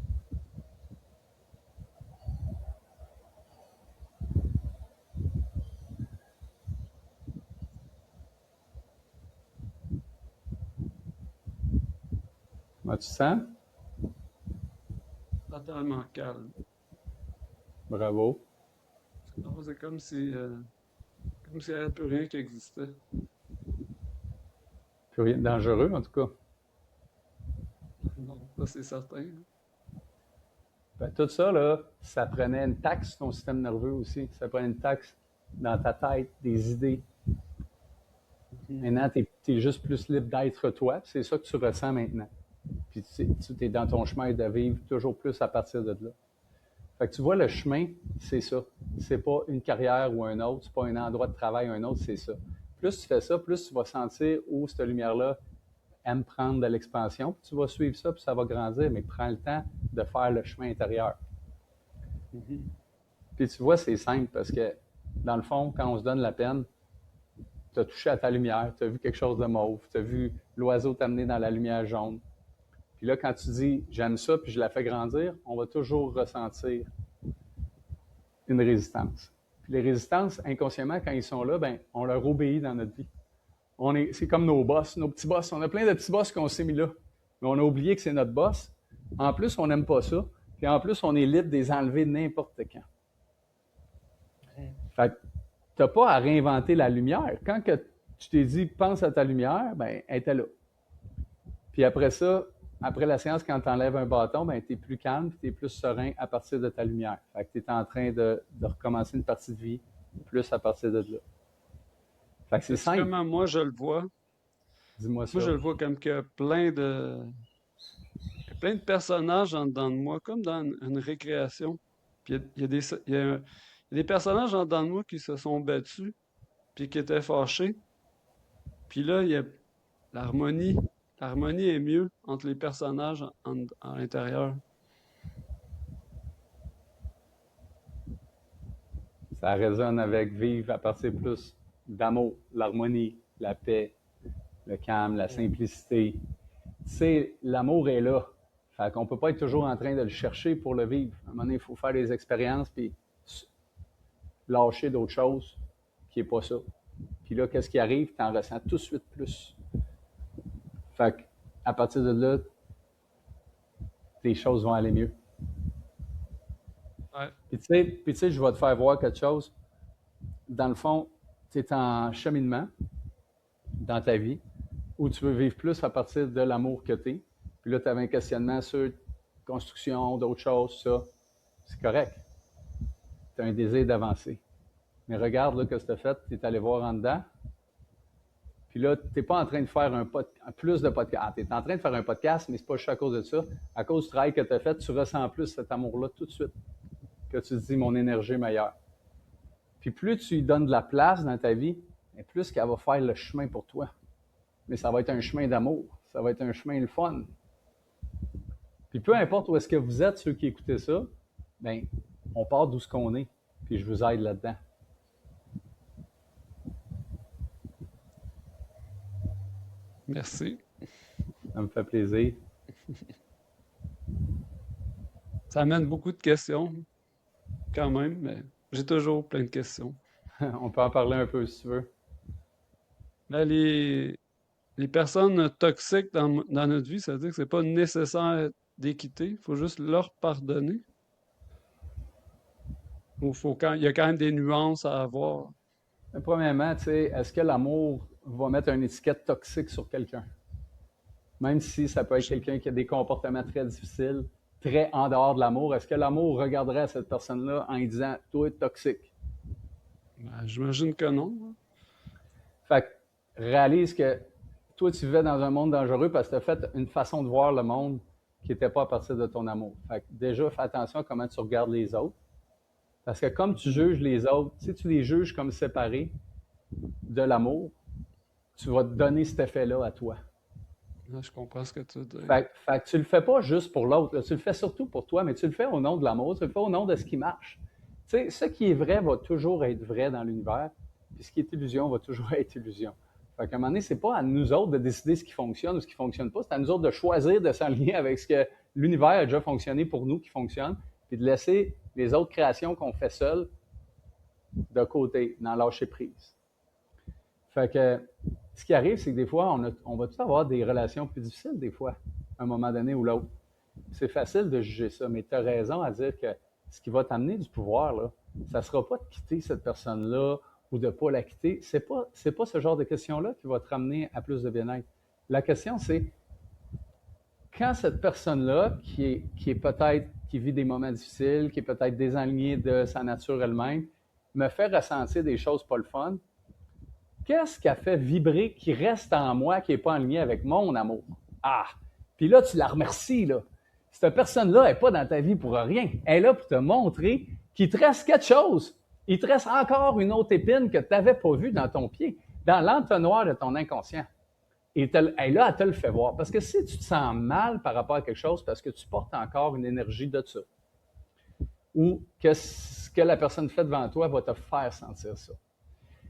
Comment tu te sens? Totalement calme. Bravo. Non, c'est comme si il n'y avait plus rien qui existait. Plus rien de dangereux, en tout cas. Non, ça c'est certain. Ben, tout ça, là, ça prenait une taxe sur ton système nerveux aussi. Ça prenait une taxe dans ta tête, des idées. Maintenant, tu es juste plus libre d'être toi, puis c'est ça que tu ressens maintenant. Puis tu es dans ton chemin de vivre toujours plus à partir de là. Fait que tu vois, le chemin, c'est ça. C'est pas une carrière ou un autre, c'est pas un endroit de travail ou un autre, c'est ça. Plus tu fais ça, plus tu vas sentir où cette lumière-là aime prendre de l'expansion, puis tu vas suivre ça, puis ça va grandir, mais prends le temps de faire le chemin intérieur. Puis tu vois, c'est simple, parce que, dans le fond, quand on se donne la peine, tu as touché à ta lumière, tu as vu quelque chose de mauve, tu as vu l'oiseau t'amener dans la lumière jaune. Puis là, quand tu dis « j'aime ça » puis je la fais grandir, on va toujours ressentir une résistance. Puis les résistances, inconsciemment, quand ils sont là, ben, on leur obéit dans notre vie. C'est comme nos boss, nos petits boss. On a plein de petits boss qu'on s'est mis là. Mais on a oublié que c'est notre boss. En plus, on n'aime pas ça. Puis en plus, on est libre de les enlever n'importe quand. Fait que tu n'as pas à réinventer la lumière. Quand que tu t'es dit « pense à ta lumière », ben, elle était là. Puis après ça, après la séance, quand tu enlèves un bâton, ben, tu es plus calme, tu es plus serein à partir de ta lumière. Fait que tu es en train de recommencer une partie de vie plus à partir de là. Fait que c'est simple. Comment moi je le vois? Dis-moi ça. Moi, je le vois comme que plein de personnages en dedans de moi, comme dans une récréation. Puis il y a des personnages en dedans de moi qui se sont battus, puis qui étaient fâchés. Puis là, il y a l'harmonie. L'harmonie est mieux entre les personnages à l'intérieur. Ça résonne avec vivre à partir plus d'amour, l'harmonie, la paix, le calme, la simplicité. Tu sais, l'amour est là. Fait qu'on peut pas être toujours en train de le chercher pour le vivre. À un moment donné, il faut faire des expériences puis lâcher d'autres choses qui n'est pas ça. Puis là, qu'est-ce qui arrive? Tu en ressens tout de suite plus. Fait qu'à partir de là, les choses vont aller mieux. Ouais. Puis tu sais, je vais te faire voir quelque chose. Dans le fond, tu es en cheminement dans ta vie où tu veux vivre plus à partir de l'amour que tu es. puis là, tu avais un questionnement sur construction, d'autres choses, ça, c'est correct. Tu as un désir d'avancer. Mais regarde là, ce que tu as fait, tu es allé voir en dedans, puis là, tu n'es pas en train de faire plus de podcasts. Tu es en train de faire un podcast, mais ce n'est pas juste à cause de ça. À cause du travail que tu as fait, tu ressens plus cet amour-là tout de suite, que tu te dis, mon énergie est meilleure. Puis plus tu lui donnes de la place dans ta vie, plus qu'elle va faire le chemin pour toi. Mais ça va être un chemin d'amour. Ça va être un chemin le fun. Puis peu importe où est-ce que vous êtes, ceux qui écoutez ça, bien, on part d'où ce qu'on est. Puis je vous aide là-dedans. Merci. Ça me fait plaisir. Ça amène beaucoup de questions, quand même, mais j'ai toujours plein de questions. On peut en parler un peu si tu veux. Là, les personnes toxiques dans notre vie, ça veut dire que c'est pas nécessaire d'équiter, il faut juste leur pardonner. Ou il y a quand même des nuances à avoir. Mais premièrement, tu sais, est-ce que l'amour va mettre une étiquette toxique sur quelqu'un? Même si ça peut être quelqu'un qui a des comportements très difficiles, très en dehors de l'amour, est-ce que l'amour regarderait à cette personne-là en lui disant « toi, toxique ». Ben, j'imagine que non. Fait que réalise que toi, tu vivais dans un monde dangereux parce que tu as fait une façon de voir le monde qui n'était pas à partir de ton amour. Fait que déjà, fais attention à comment tu regardes les autres. Parce que comme tu juges les autres, si tu les juges comme séparés de l'amour, tu vas te donner cet effet-là à toi. Là, je comprends ce que tu dis. Fait que tu le fais pas juste pour l'autre, tu le fais surtout pour toi, mais tu le fais au nom de l'amour, tu le fais au nom de ce qui marche. Tu sais, ce qui est vrai va toujours être vrai dans l'univers, puis ce qui est illusion va toujours être illusion. Fait qu'à un moment donné, c'est pas à nous autres de décider ce qui fonctionne ou ce qui fonctionne pas, c'est à nous autres de choisir de s'aligner avec ce que l'univers a déjà fonctionné pour nous qui fonctionne, puis de laisser les autres créations qu'on fait seuls de côté, d'en lâcher prise. Fait que ce qui arrive, c'est que des fois, on va tous avoir des relations plus difficiles, des fois, à un moment donné ou l'autre. C'est facile de juger ça, mais tu as raison à dire que ce qui va t'amener du pouvoir, là, ça ne sera pas de quitter cette personne-là ou de ne pas la quitter. C'est pas ce genre de question-là qui va te ramener à plus de bien-être. La question, c'est quand cette personne-là, qui est peut-être, qui vit des moments difficiles, qui est peut-être désalignée de sa nature elle-même, me fait ressentir des choses pas le fun, qu'est-ce qui a fait vibrer, qui reste en moi, qui n'est pas en lien avec mon amour? Ah! Puis là, tu la remercies, là. Cette personne-là n'est pas dans ta vie pour rien. Elle est là pour te montrer qu'il te reste quelque chose. Il te reste encore une autre épine que tu n'avais pas vue dans ton pied, dans l'entonnoir de ton inconscient. Et elle est là, elle te le fait voir. Parce que si tu te sens mal par rapport à quelque chose, parce que tu portes encore une énergie de ça, ou que ce que la personne fait devant toi va te faire sentir ça.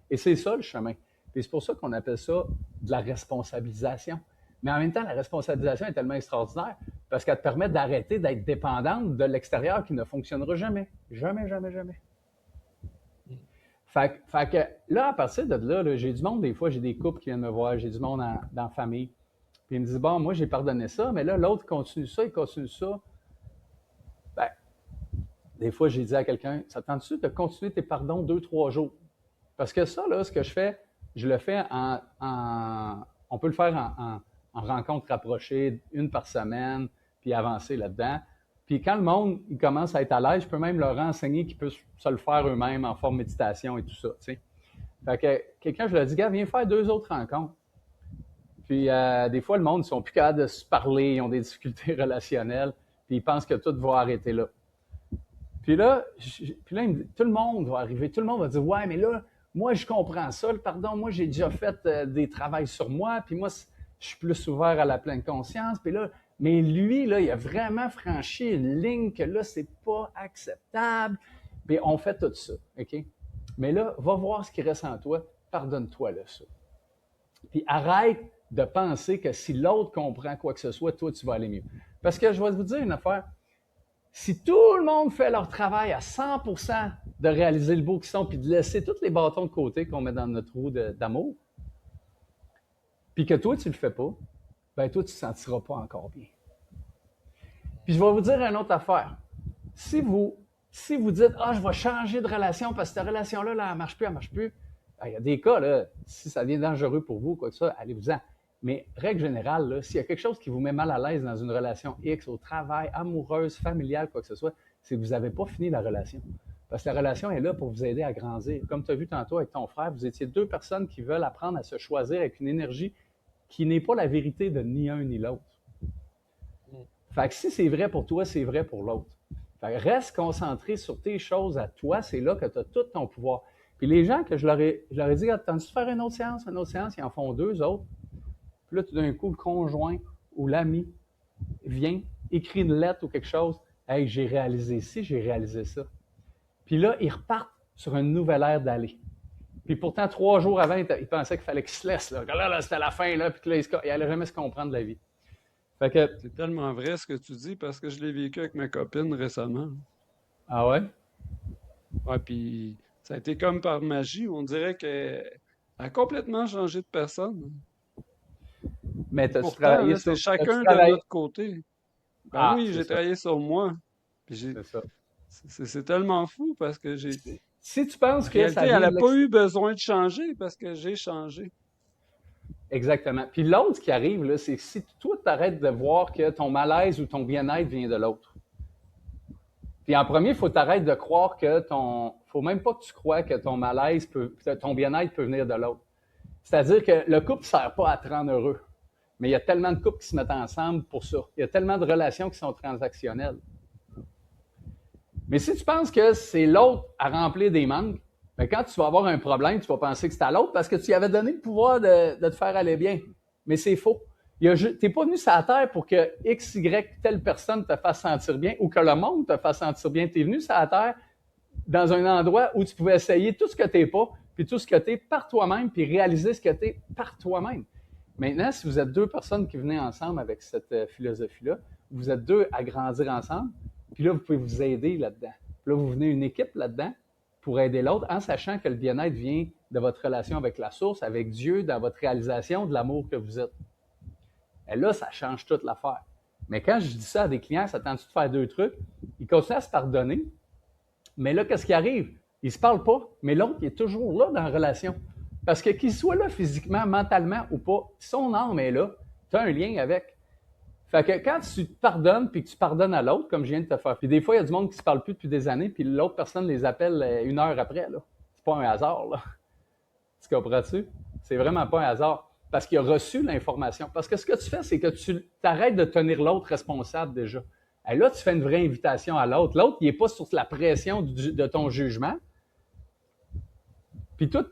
Et c'est ça le chemin. Et c'est pour ça qu'on appelle ça de la responsabilisation. Mais en même temps, la responsabilisation est tellement extraordinaire parce qu'elle te permet d'arrêter d'être dépendante de l'extérieur qui ne fonctionnera jamais. Jamais, jamais, jamais. Fait que là, à partir de là, j'ai du monde, des fois, j'ai des couples qui viennent me voir, j'ai du monde dans la famille. Puis ils me disent, bon, moi, j'ai pardonné ça, mais là, l'autre continue ça, il continue ça. Ben, des fois, j'ai dit à quelqu'un, ça tente-tu de continuer tes pardons 2-3 jours? Parce que ça, là, ce que je fais, je le fais on peut le faire en rencontre rapprochée, une par semaine, puis avancer là-dedans. Puis quand le monde il commence à être à l'aise, je peux même leur enseigner qu'ils peuvent se le faire eux-mêmes en forme méditation et tout ça. Tu sais. Fait que quelqu'un, je leur dis, gars, viens faire 2 autres rencontres. Puis des fois, le monde, ils sont plus capables de se parler, ils ont des difficultés relationnelles, puis ils pensent que tout va arrêter là. Puis là, tout le monde va arriver, tout le monde va dire, ouais, mais là, moi, je comprends ça, le pardon, moi, j'ai déjà fait des travaux sur moi, puis moi, je suis plus ouvert à la pleine conscience, puis là, mais lui, là, il a vraiment franchi une ligne que là, c'est pas acceptable, puis on fait tout ça, OK? Mais là, va voir ce qui reste en toi, pardonne-toi là, ça. Puis arrête de penser que si l'autre comprend quoi que ce soit, toi, tu vas aller mieux. Parce que je vais vous dire une affaire, si tout le monde fait leur travail à 100% de réaliser le beau qu'ils sont, puis de laisser tous les bâtons de côté qu'on met dans notre roue d'amour, puis que toi, tu le fais pas, ben toi, tu ne te sentiras pas encore bien. Puis je vais vous dire une autre affaire. Si vous dites, je vais changer de relation parce que cette relation-là, elle ne marche plus, ben, il y a des cas, là, si ça devient dangereux pour vous, quoi que ça, allez-vous-en. Mais règle générale, là, s'il y a quelque chose qui vous met mal à l'aise dans une relation X, au travail, amoureuse, familiale, quoi que ce soit, c'est que vous n'avez pas fini la relation. Parce que la relation est là pour vous aider à grandir. Comme tu as vu tantôt avec ton frère, vous étiez deux personnes qui veulent apprendre à se choisir avec une énergie qui n'est pas la vérité de ni un ni l'autre. Fait que si c'est vrai pour toi, c'est vrai pour l'autre. Fait que reste concentré sur tes choses à toi, c'est là que tu as tout ton pouvoir. Puis les gens que je leur ai dit, attends-tu faire une autre séance, ils en font deux autres. Puis là, tout d'un coup, le conjoint ou l'ami vient, écrit une lettre ou quelque chose. Hey, j'ai réalisé ci, j'ai réalisé ça. Puis là, ils repartent sur une nouvelle ère d'aller. Puis pourtant, 3 jours avant, ils pensaient qu'il fallait qu'ils se laissent. Là, c'était la fin, là, puis que là, ils n'allaient jamais se comprendre de la vie. Fait que, C'est tellement vrai ce que tu dis parce que je l'ai vécu avec ma copine récemment. ah ouais? Ouais, puis ça a été comme par magie. On dirait qu'elle a complètement changé de personne. Mais Et t'as-tu pourtant, travaillé là, c'est sur. T'as-tu chacun de travaillé? notre côté. Ben Ah, oui, c'est j'ai ça. travaillé sur moi. Puis C'est ça. c'est tellement fou parce que Si tu en penses que ça réalité, elle vient n'a de pas l'extérieur. eu besoin de changer parce que j'ai changé. Exactement. Puis l'autre qui arrive, là, c'est que si toi, tu arrêtes de voir que ton malaise ou ton bien-être vient de l'autre. Puis en premier, il faut t'arrêter de croire que ton. Faut même pas que tu crois que ton malaise peut. Que ton bien-être peut venir de l'autre. C'est-à-dire que le couple ne sert pas à te rendre heureux. Mais il y a tellement de couples qui se mettent ensemble pour ça. Il y a tellement de relations qui sont transactionnelles. Mais si tu penses que c'est l'autre à remplir des manques, bien, quand tu vas avoir un problème, tu vas penser que c'est à l'autre parce que tu lui avais donné le pouvoir de te faire aller bien. Mais c'est faux. Tu n'es pas venu sur la terre pour que X, Y, telle personne te fasse sentir bien ou que le monde te fasse sentir bien. Tu es venu sur la terre dans un endroit où tu pouvais essayer tout ce que tu n'es pas, puis tout ce que tu es par toi-même, puis réaliser ce que tu es par toi-même. Maintenant, si vous êtes deux personnes qui venez ensemble avec cette philosophie-là, vous êtes deux à grandir ensemble, puis là, vous pouvez vous aider là-dedans. Puis là, vous venez une équipe là-dedans pour aider l'autre en sachant que le bien-être vient de votre relation avec la source, avec Dieu, dans votre réalisation de l'amour que vous êtes. Et là, ça change toute l'affaire. Mais quand je dis ça à des clients, ça tente de faire deux trucs, ils continuent à se pardonner, mais là, qu'est-ce qui arrive? Ils ne se parlent pas, mais l'autre, il est toujours là dans la relation. Parce que qu'il soit là physiquement, mentalement ou pas, son âme est là, tu as un lien avec. Fait que quand tu te pardonnes puis que tu pardonnes à l'autre, comme je viens de te faire, puis des fois, il y a du monde qui ne se parle plus depuis des années, puis l'autre personne les appelle 1 heure après, là. C'est pas un hasard, là. Tu comprends-tu? C'est vraiment pas un hasard. Parce qu'il a reçu l'information. Parce que ce que tu fais, c'est que tu t'arrêtes de tenir l'autre responsable déjà. Et là, tu fais une vraie invitation à l'autre. L'autre, il n'est pas sur la pression de ton jugement. Puis tout,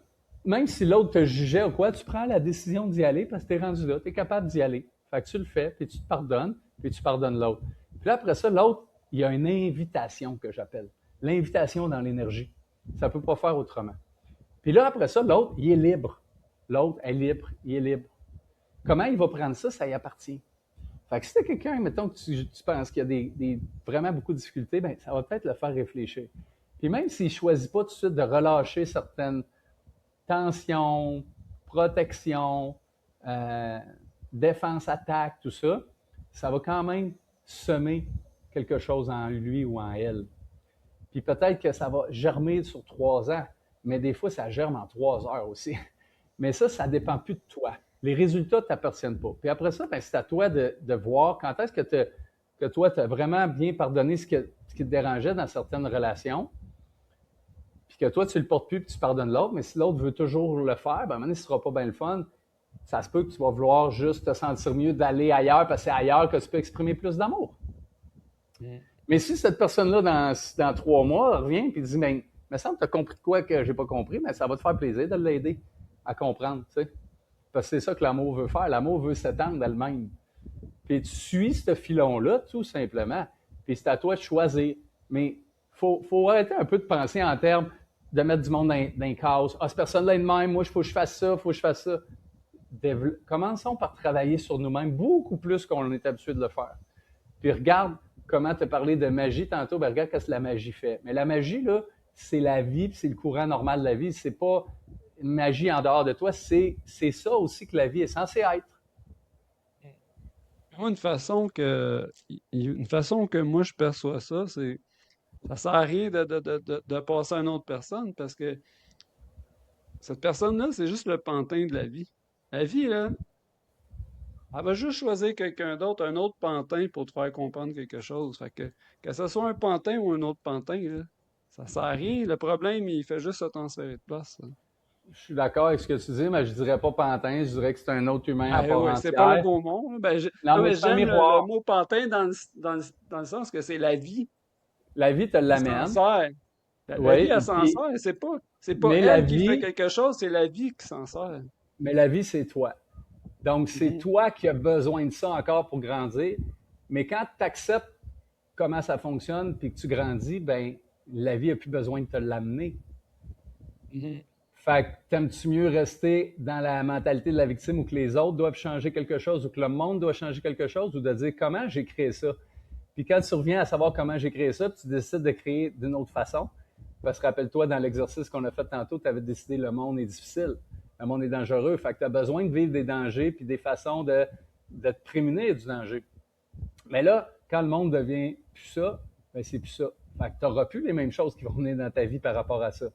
même si l'autre te jugeait ou quoi, tu prends la décision d'y aller parce que tu es rendu là, tu es capable d'y aller. Fait que tu le fais, puis tu te pardonnes, puis tu pardonnes l'autre. Puis là, après ça, l'autre, il y a une invitation que j'appelle. L'invitation dans l'énergie. Ça ne peut pas faire autrement. Puis là, après ça, l'autre, il est libre. L'autre est libre, il est libre. Comment il va prendre ça, ça y appartient. Fait que si tu quelqu'un, mettons que tu penses qu'il y a vraiment beaucoup de difficultés, ben, ça va peut-être le faire réfléchir. Puis même s'il ne choisit pas tout de suite de relâcher certaines tensions, protection, défense, attaque, tout ça, ça va quand même semer quelque chose en lui ou en elle. Puis peut-être que ça va germer sur 3 ans, mais des fois, ça germe en 3 heures aussi. Mais ça ne dépend plus de toi. Les résultats ne t'appartiennent pas. Puis après ça, ben, c'est à toi de voir quand est-ce que toi, tu as vraiment bien pardonné ce qui te dérangeait dans certaines relations, puis que toi, tu ne le portes plus, puis tu pardonnes l'autre, mais si l'autre veut toujours le faire, ben, à un moment donné, ce ne sera pas bien le fun. Ça se peut que tu vas vouloir juste te sentir mieux d'aller ailleurs, parce que c'est ailleurs que tu peux exprimer plus d'amour. Mais si cette personne-là, dans 3 mois, revient et dit, mais il me semble que tu as compris de quoi que je n'ai pas compris, mais ça va te faire plaisir de l'aider à comprendre, tu sais. Parce que c'est ça que l'amour veut faire. L'amour veut s'étendre d'elle-même. Puis tu suis ce filon-là, tout simplement. Puis c'est à toi de choisir. Mais faut arrêter un peu de penser en termes de mettre du monde dans les cases. Ah, cette personne-là est de même, moi, il faut que je fasse ça, il faut que je fasse ça. Commençons par travailler sur nous-mêmes beaucoup plus qu'on est habitué de le faire. Puis regarde comment te parler de magie tantôt, ben regarde ce que la magie fait. Mais la magie, là, c'est la vie, puis c'est le courant normal de la vie. C'est pas une magie en dehors de toi, c'est ça aussi que la vie est censée être. Moi, une façon que moi je perçois ça, c'est ça sert à rien de passer à une autre personne parce que cette personne-là, c'est juste le pantin de la vie. La vie, là, Elle va juste choisir quelqu'un d'autre, un autre pantin pour te faire comprendre quelque chose. Fait que ce soit un pantin ou un autre pantin, là, ça sert à rien. Le problème, il fait juste se transférer de place, là. Je suis d'accord avec ce que tu dis, mais je dirais pas pantin, je dirais que c'est un autre humain à Ah part ouais, c'est pas un entière. beau mot, hein. Ben, Non, non, mais mais c'est un j'aime le miroir. mot pantin dans le sens que c'est la vie La vie te qui s'en l'amène. sert. La vie, Oui, elle s'en puis, sert. C'est pas mais la elle qui fait vie, quelque chose, c'est la vie qui s'en sert. mais la vie, c'est toi. Donc, c'est Mhm, toi qui as besoin de ça encore pour grandir. Mais quand tu acceptes comment ça fonctionne puis que tu grandis, ben la vie a plus besoin de te l'amener. mhm. Fait que t'aimes-tu mieux rester dans la mentalité de la victime ou que les autres doivent changer quelque chose ou que le monde doit changer quelque chose ou de dire comment j'ai créé ça? Puis quand tu reviens à savoir comment j'ai créé ça, puis tu décides de créer d'une autre façon, parce que rappelle-toi, dans l'exercice qu'on a fait tantôt, tu avais décidé le monde est difficile, le monde est dangereux. Fait que tu as besoin de vivre des dangers puis des façons de te prémunir du danger. Mais là, quand le monde devient plus ça, ben c'est plus ça. Fait que tu n'auras plus les mêmes choses qui vont venir dans ta vie par rapport à ça.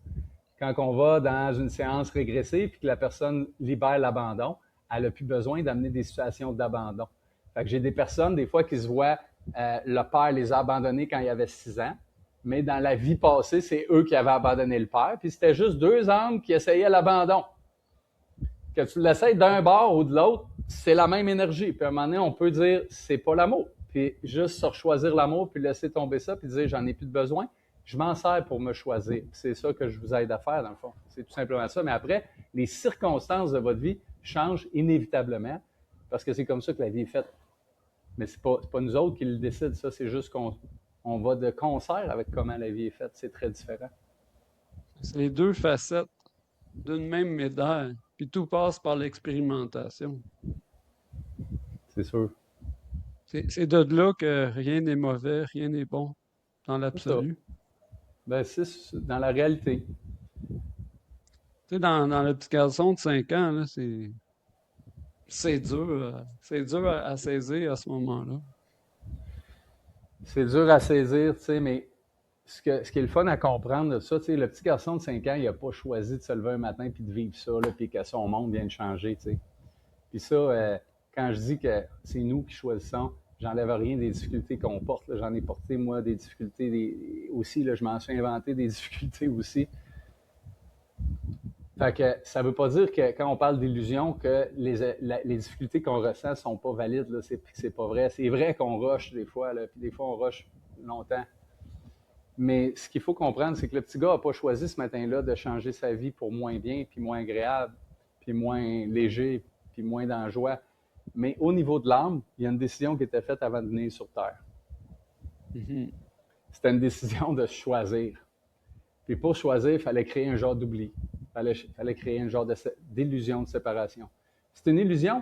Quand on va dans une séance régressive puis que la personne libère l'abandon, elle n'a plus besoin d'amener des situations d'abandon. Fait que j'ai des personnes, des fois, qui se voient, le père les a abandonnés quand il avait 6 ans, mais dans la vie passée, c'est eux qui avaient abandonné le père, puis c'était juste deux âmes qui essayaient l'abandon. Que tu l'essayes d'un bord ou de l'autre, c'est la même énergie. Puis à un moment donné, on peut dire, c'est pas l'amour. Puis juste se choisir l'amour, puis laisser tomber ça, puis dire, j'en ai plus de besoin. Je m'en sers pour me choisir. C'est ça que je vous aide à faire, dans le fond. C'est tout simplement ça. Mais après, les circonstances de votre vie changent inévitablement parce que c'est comme ça que la vie est faite. Mais c'est pas nous autres qui le décident, ça. C'est juste qu'on va de concert avec comment la vie est faite. C'est très différent. C'est les deux facettes d'une même médaille. Puis tout passe par l'expérimentation. C'est sûr. C'est de là que rien n'est mauvais, rien n'est bon dans C'est ça. l'absolu. Ben, c'est dans la réalité. Tu sais, dans le petit garçon de 5 ans, là, c'est dur à saisir à ce moment-là. C'est dur à saisir, tu sais, mais ce qui est le fun à comprendre de ça, tu sais, le petit garçon de 5 ans, il n'a pas choisi de se lever un matin puis de vivre ça, là, puis que son monde vient de changer, tu sais. Puis ça, quand je dis que c'est nous qui choisissons, j'enlève rien des difficultés qu'on porte. Là. J'en ai porté, moi, des difficultés aussi. Là, je m'en suis inventé des difficultés aussi. Fait que ça veut pas dire que quand on parle d'illusion, que les difficultés qu'on ressent sont pas valides. Là. C'est pas vrai. C'est vrai qu'on rush des fois, là, puis des fois on rush longtemps. Mais ce qu'il faut comprendre, c'est que le petit gars n'a pas choisi ce matin-là de changer sa vie pour moins bien, puis moins agréable, puis moins léger, puis moins dans la joie. Mais au niveau de l'âme, il y a une décision qui était faite avant de venir sur Terre. Mhm. C'était une décision de choisir. Puis pour choisir, il fallait créer un genre d'oubli. Il fallait créer un genre d'illusion de séparation. C'est une illusion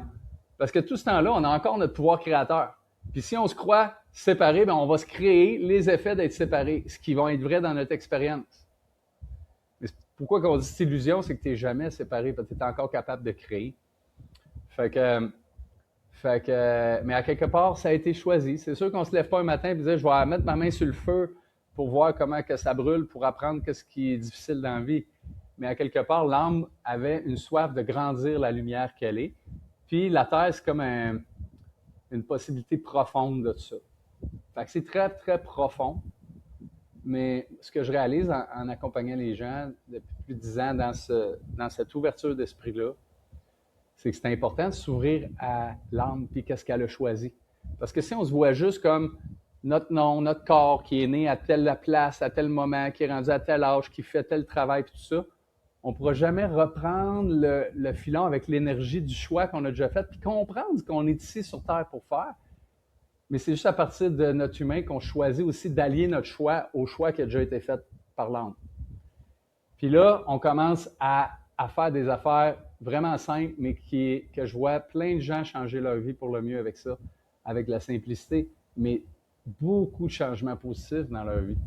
parce que tout ce temps-là, on a encore notre pouvoir créateur. Puis si on se croit séparé, ben on va se créer les effets d'être séparés, ce qui vont être vrai dans notre expérience. Mais pourquoi on dit cette illusion, c'est que tu n'es jamais séparé, parce que tu es encore capable de créer. Fait que, mais à quelque part, ça a été choisi. C'est sûr qu'on ne se lève pas un matin et dit, je vais mettre ma main sur le feu pour voir comment que ça brûle, pour apprendre ce qui est difficile dans la vie. Mais à quelque part, l'âme avait une soif de grandir la lumière qu'elle est. Puis la Terre, c'est comme une possibilité profonde de ça. Fait que c'est très, très profond. Mais ce que je réalise en accompagnant les gens depuis plus de 10 ans dans cette ouverture d'esprit-là, c'est que c'est important de s'ouvrir à l'âme puis qu'est-ce qu'elle a choisi. Parce que si on se voit juste comme notre nom, notre corps qui est né à telle place, à tel moment, qui est rendu à tel âge, qui fait tel travail, puis tout ça, on ne pourra jamais reprendre le filon avec l'énergie du choix qu'on a déjà fait, puis comprendre ce qu'on est ici sur Terre pour faire. Mais c'est juste à partir de notre humain qu'on choisit aussi d'allier notre choix au choix qui a déjà été fait par l'âme. Puis là, on commence à faire des affaires vraiment simples, mais que je vois plein de gens changer leur vie pour le mieux avec ça, avec la simplicité, mais beaucoup de changements positifs dans leur vie.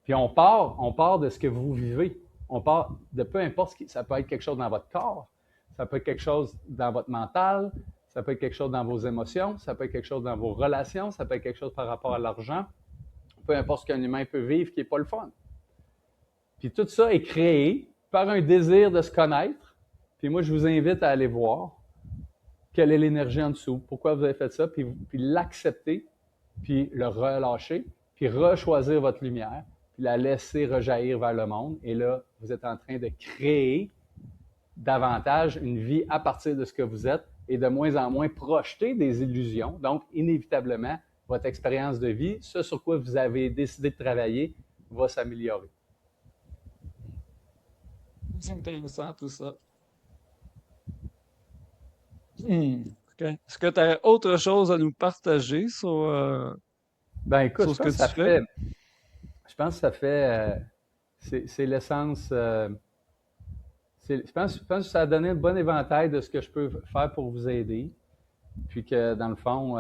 Puis on part de ce que vous vivez. On part de peu importe ça peut être quelque chose dans votre corps, ça peut être quelque chose dans votre mental, ça peut être quelque chose dans vos émotions, ça peut être quelque chose dans vos relations, ça peut être quelque chose par rapport à l'argent, peu importe ce qu'un humain peut vivre qui n'est pas le fun. Puis tout ça est créé par un désir de se connaître. Puis moi, je vous invite à aller voir quelle est l'énergie en dessous, pourquoi vous avez fait ça, puis l'accepter, puis le relâcher, puis rechoisir votre lumière, puis la laisser rejaillir vers le monde. Et là, vous êtes en train de créer davantage une vie à partir de ce que vous êtes et de moins en moins projeter des illusions. Donc, inévitablement, votre expérience de vie, ce sur quoi vous avez décidé de travailler, va s'améliorer. C'est intéressant tout ça. OK. Est-ce que tu as autre chose à nous partager Ben écoute, sur je ce que pense que ça tu fais? fait, je pense que ça fait, c'est l'essence, je pense que ça a donné un bon éventail de ce que je peux faire pour vous aider. Puis que dans le fond,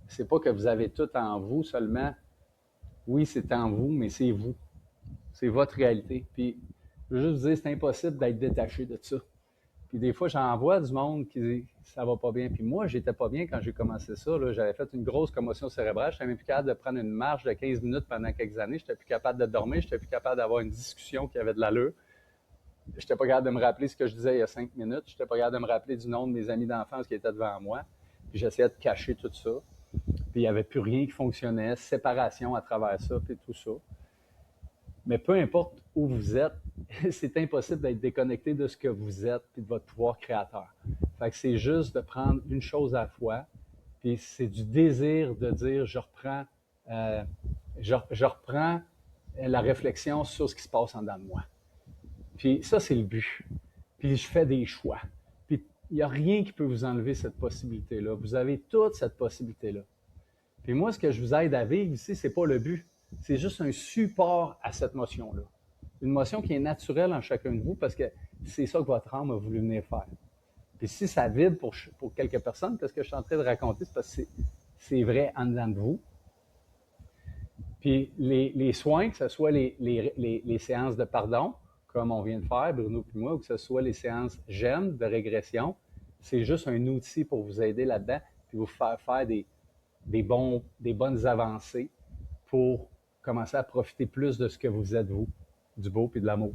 c'est pas que vous avez tout en vous seulement. Oui, c'est en vous, mais c'est vous. C'est votre réalité. Puis je veux juste vous dire, c'est impossible d'être détaché de ça. Puis des fois, j'en vois du monde qui dit ça va pas bien. Puis moi, j'étais pas bien quand j'ai commencé ça. Là. J'avais fait une grosse commotion cérébrale. Je n'étais même plus capable de prendre une marche de 15 minutes pendant quelques années. Je n'étais plus capable de dormir. Je n'étais plus capable d'avoir une discussion qui avait de l'allure. Je n'étais pas capable de me rappeler ce que je disais il y a 5 minutes. Je n'étais pas capable de me rappeler du nom de mes amis d'enfance qui étaient devant moi. Puis j'essayais de cacher tout ça. Puis il n'y avait plus rien qui fonctionnait. Séparation à travers ça, puis tout ça. Mais peu importe où vous êtes, c'est impossible d'être déconnecté de ce que vous êtes et de votre pouvoir créateur. Fait que c'est juste de prendre une chose à la fois, puis c'est du désir de dire euh, je reprends la réflexion sur ce qui se passe en dedans de moi. Puis ça, c'est le but. Puis je fais des choix. Puis il n'y a rien qui peut vous enlever cette possibilité-là. Vous avez toute cette possibilité-là. Puis moi, ce que je vous aide à vivre ici, c'est pas le but. C'est juste un support à cette motion-là. Une motion qui est naturelle en chacun de vous parce que c'est ça que votre âme a voulu venir faire. Puis si ça vibre pour quelques personnes, parce que je suis en train de raconter, c'est parce que c'est vrai en dedans de vous. Puis les soins, que ce soit les séances de pardon, comme on vient de faire, Bruno et moi, ou que ce soit les séances j'aime de régression, c'est juste un outil pour vous aider là-dedans, puis vous faire faire des bonnes avancées pour commencer à profiter plus de ce que vous êtes, vous, du beau et de l'amour.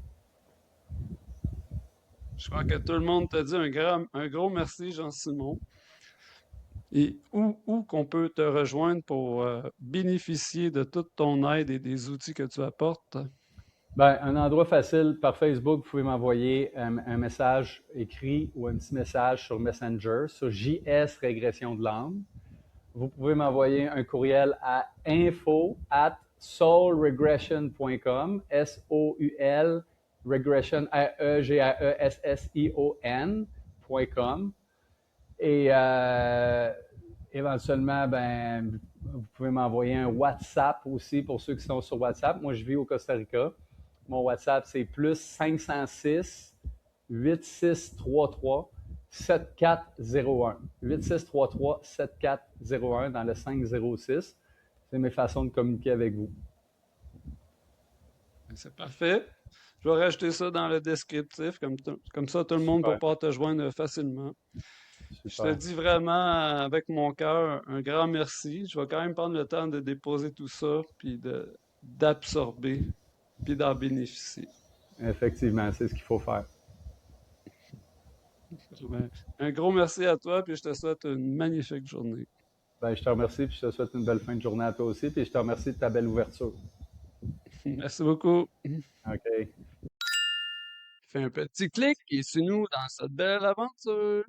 Je crois que tout le monde t'a dit un gros merci, Jean-Simon. Et où qu'on peut te rejoindre pour bénéficier de toute ton aide et des outils que tu apportes? Ben, un endroit facile, par Facebook, vous pouvez m'envoyer un message écrit ou un petit message sur Messenger, sur JS Régression de l'âme. Vous pouvez m'envoyer un courriel à info@soulregression.com, S-O-U-L, regression, R-E-G-R-E-S-S-I-O-N.com. Et éventuellement, ben, vous pouvez m'envoyer un WhatsApp aussi pour ceux qui sont sur WhatsApp. Moi, je vis au Costa Rica. Mon WhatsApp, c'est plus 506 8633 7401. 8633 7401 dans le 506. C'est mes façons de communiquer avec vous. C'est parfait. Je vais rajouter ça dans le descriptif, comme ça tout le monde va Super, pouvoir te joindre facilement. Je te super. dis vraiment avec mon cœur un grand merci. Je vais quand même prendre le temps de déposer tout ça, puis d'absorber, puis d'en bénéficier. Effectivement, c'est ce qu'il faut faire. Ben, un gros merci à toi, puis je te souhaite une magnifique journée. Ben, je te remercie, puis je te souhaite une belle fin de journée à toi aussi, puis je te remercie de ta belle ouverture. Merci beaucoup. OK. Fais un petit clic et suis-nous dans cette belle aventure.